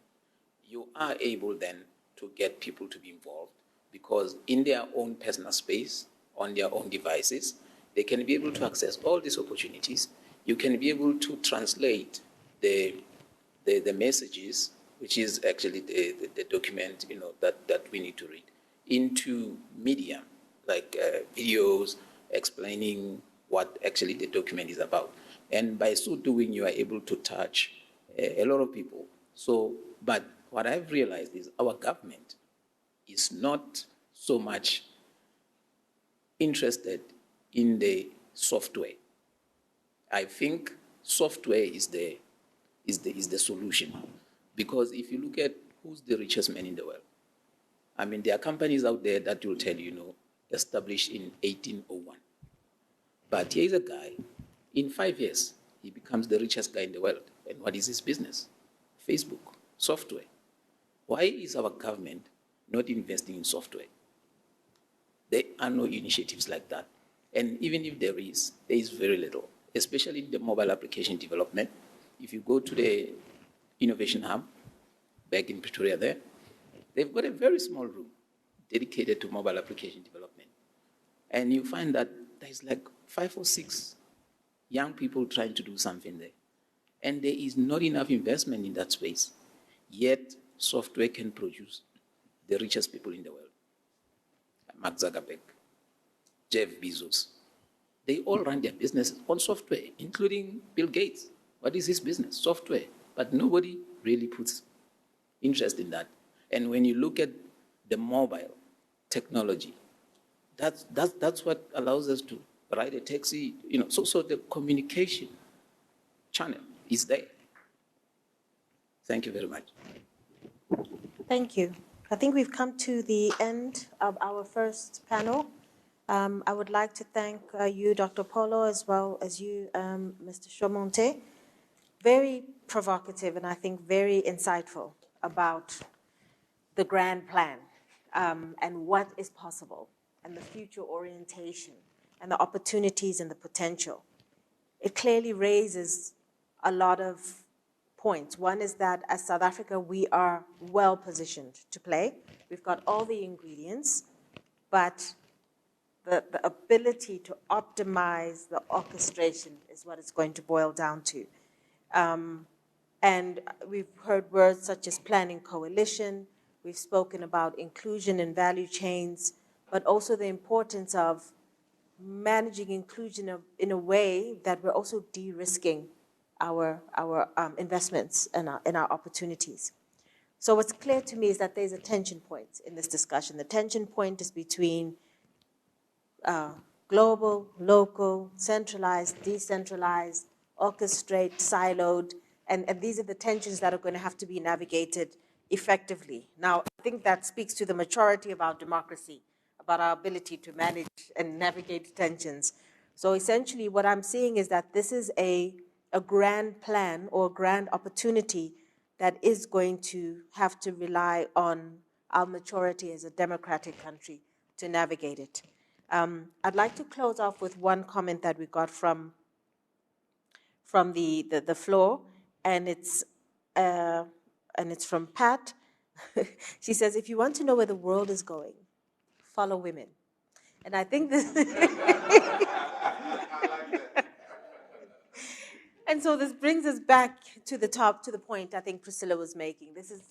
Speaker 7: You are able then to get people to be involved, because in their own personal space, on their own devices, they can be able to access all these opportunities. You can be able to translate the messages, which is actually the document that we need to read, into media, like videos explaining what actually the document is about. And by so doing, you are able to touch a lot of people. So, but what I've realized is our government is not so much interested in the software. I think software is the solution, because if you look at who's the richest man in the world, I mean, there are companies out there that will tell you, established in 1801. But here is a guy, in 5 years, he becomes the richest guy in the world. And what is his business? Facebook, software. Why is our government not investing in software? There are no initiatives like that. And even if there is very little, especially in the mobile application development. If you go to the Innovation Hub, back in Pretoria there, they've got a very small room dedicated to mobile application development. And you find that there's like 5 or 6 young people trying to do something there. And there is not enough investment in that space. Yet, software can produce the richest people in the world. Mark Zuckerberg, Jeff Bezos. They all run their business on software, including Bill Gates. What is his business? Software. But nobody really puts interest in that. And when you look at the mobile technology, that's what allows us to ride a taxi. So the communication channel is there. Thank you very much.
Speaker 2: Thank you. I think we've come to the end of our first panel. I would like to thank you, Dr. Polo, as well as you, Mr. Shomonte. Very provocative and I think very insightful about the grand plan and what is possible and the future orientation and the opportunities and the potential. It clearly raises a lot of points. One is that as South Africa, we are well positioned to play. We've got all the ingredients, but the ability to optimize the orchestration is what it's going to boil down to. And And we've heard words such as planning coalition. We've spoken about inclusion in value chains, but also the importance of managing inclusion in a way that we're also de-risking our investments and our opportunities. So what's clear to me is that there's a tension point in this discussion. The tension point is between global, local, centralized, decentralized, orchestrate, siloed, and these are the tensions that are going to have to be navigated effectively. Now, I think that speaks to the maturity of our democracy, about our ability to manage and navigate tensions. So essentially what I'm seeing is that this is a grand plan or a grand opportunity that is going to have to rely on our maturity as a democratic country to navigate it. I'd like to close off with one comment that we got from the floor, and it's from Pat. She says, if you want to know where the world is going, follow women. And I think this and so this brings us back to the point I think Priscilla was making. This is,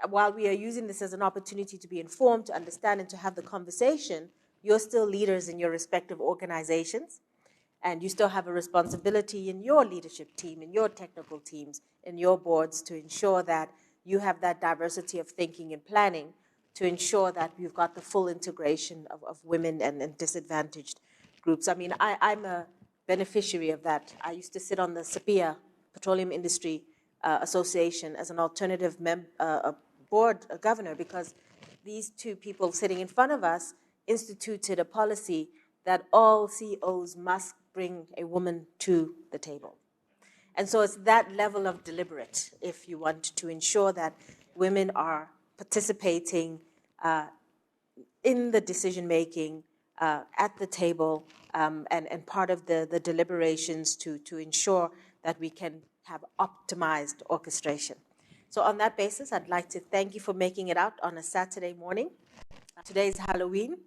Speaker 2: while we are using this as an opportunity to be informed, to understand, and to have the conversation, you're still leaders in your respective organizations, and you still have a responsibility in your leadership team, in your technical teams, in your boards, to ensure that you have that diversity of thinking and planning, to ensure that we've got the full integration of women and disadvantaged groups. I mean, I'm a beneficiary of that. I used to sit on the SAPIA, Petroleum Industry Association, as an alternative board governor, because these two people sitting in front of us instituted a policy that all CEOs must bring a woman to the table. And so it's that level of deliberate, if you want to ensure that women are participating in the decision-making at the table, and part of the deliberations to ensure that we can have optimized orchestration. So on that basis, I'd like to thank you for making it out on a Saturday morning. Today is Halloween.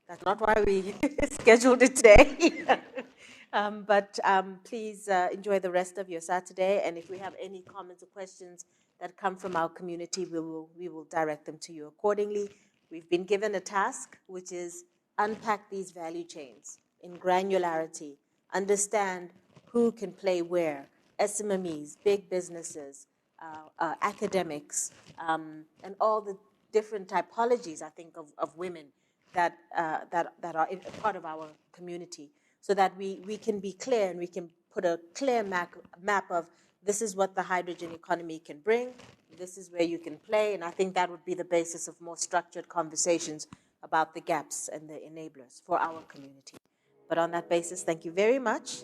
Speaker 2: That's not why we scheduled it today. But please enjoy the rest of your Saturday. And if we have any comments or questions that come from our community, we will direct them to you accordingly. We've been given a task, which is unpack these value chains in granularity, understand who can play where, SMMEs, big businesses, academics, and all the different typologies, I think, of women that are part of our community, so that we can be clear and we can put a clear map of this is what the hydrogen economy can bring, this is where you can play, and I think that would be the basis of more structured conversations about the gaps and the enablers for our community. But on that basis, thank you very much.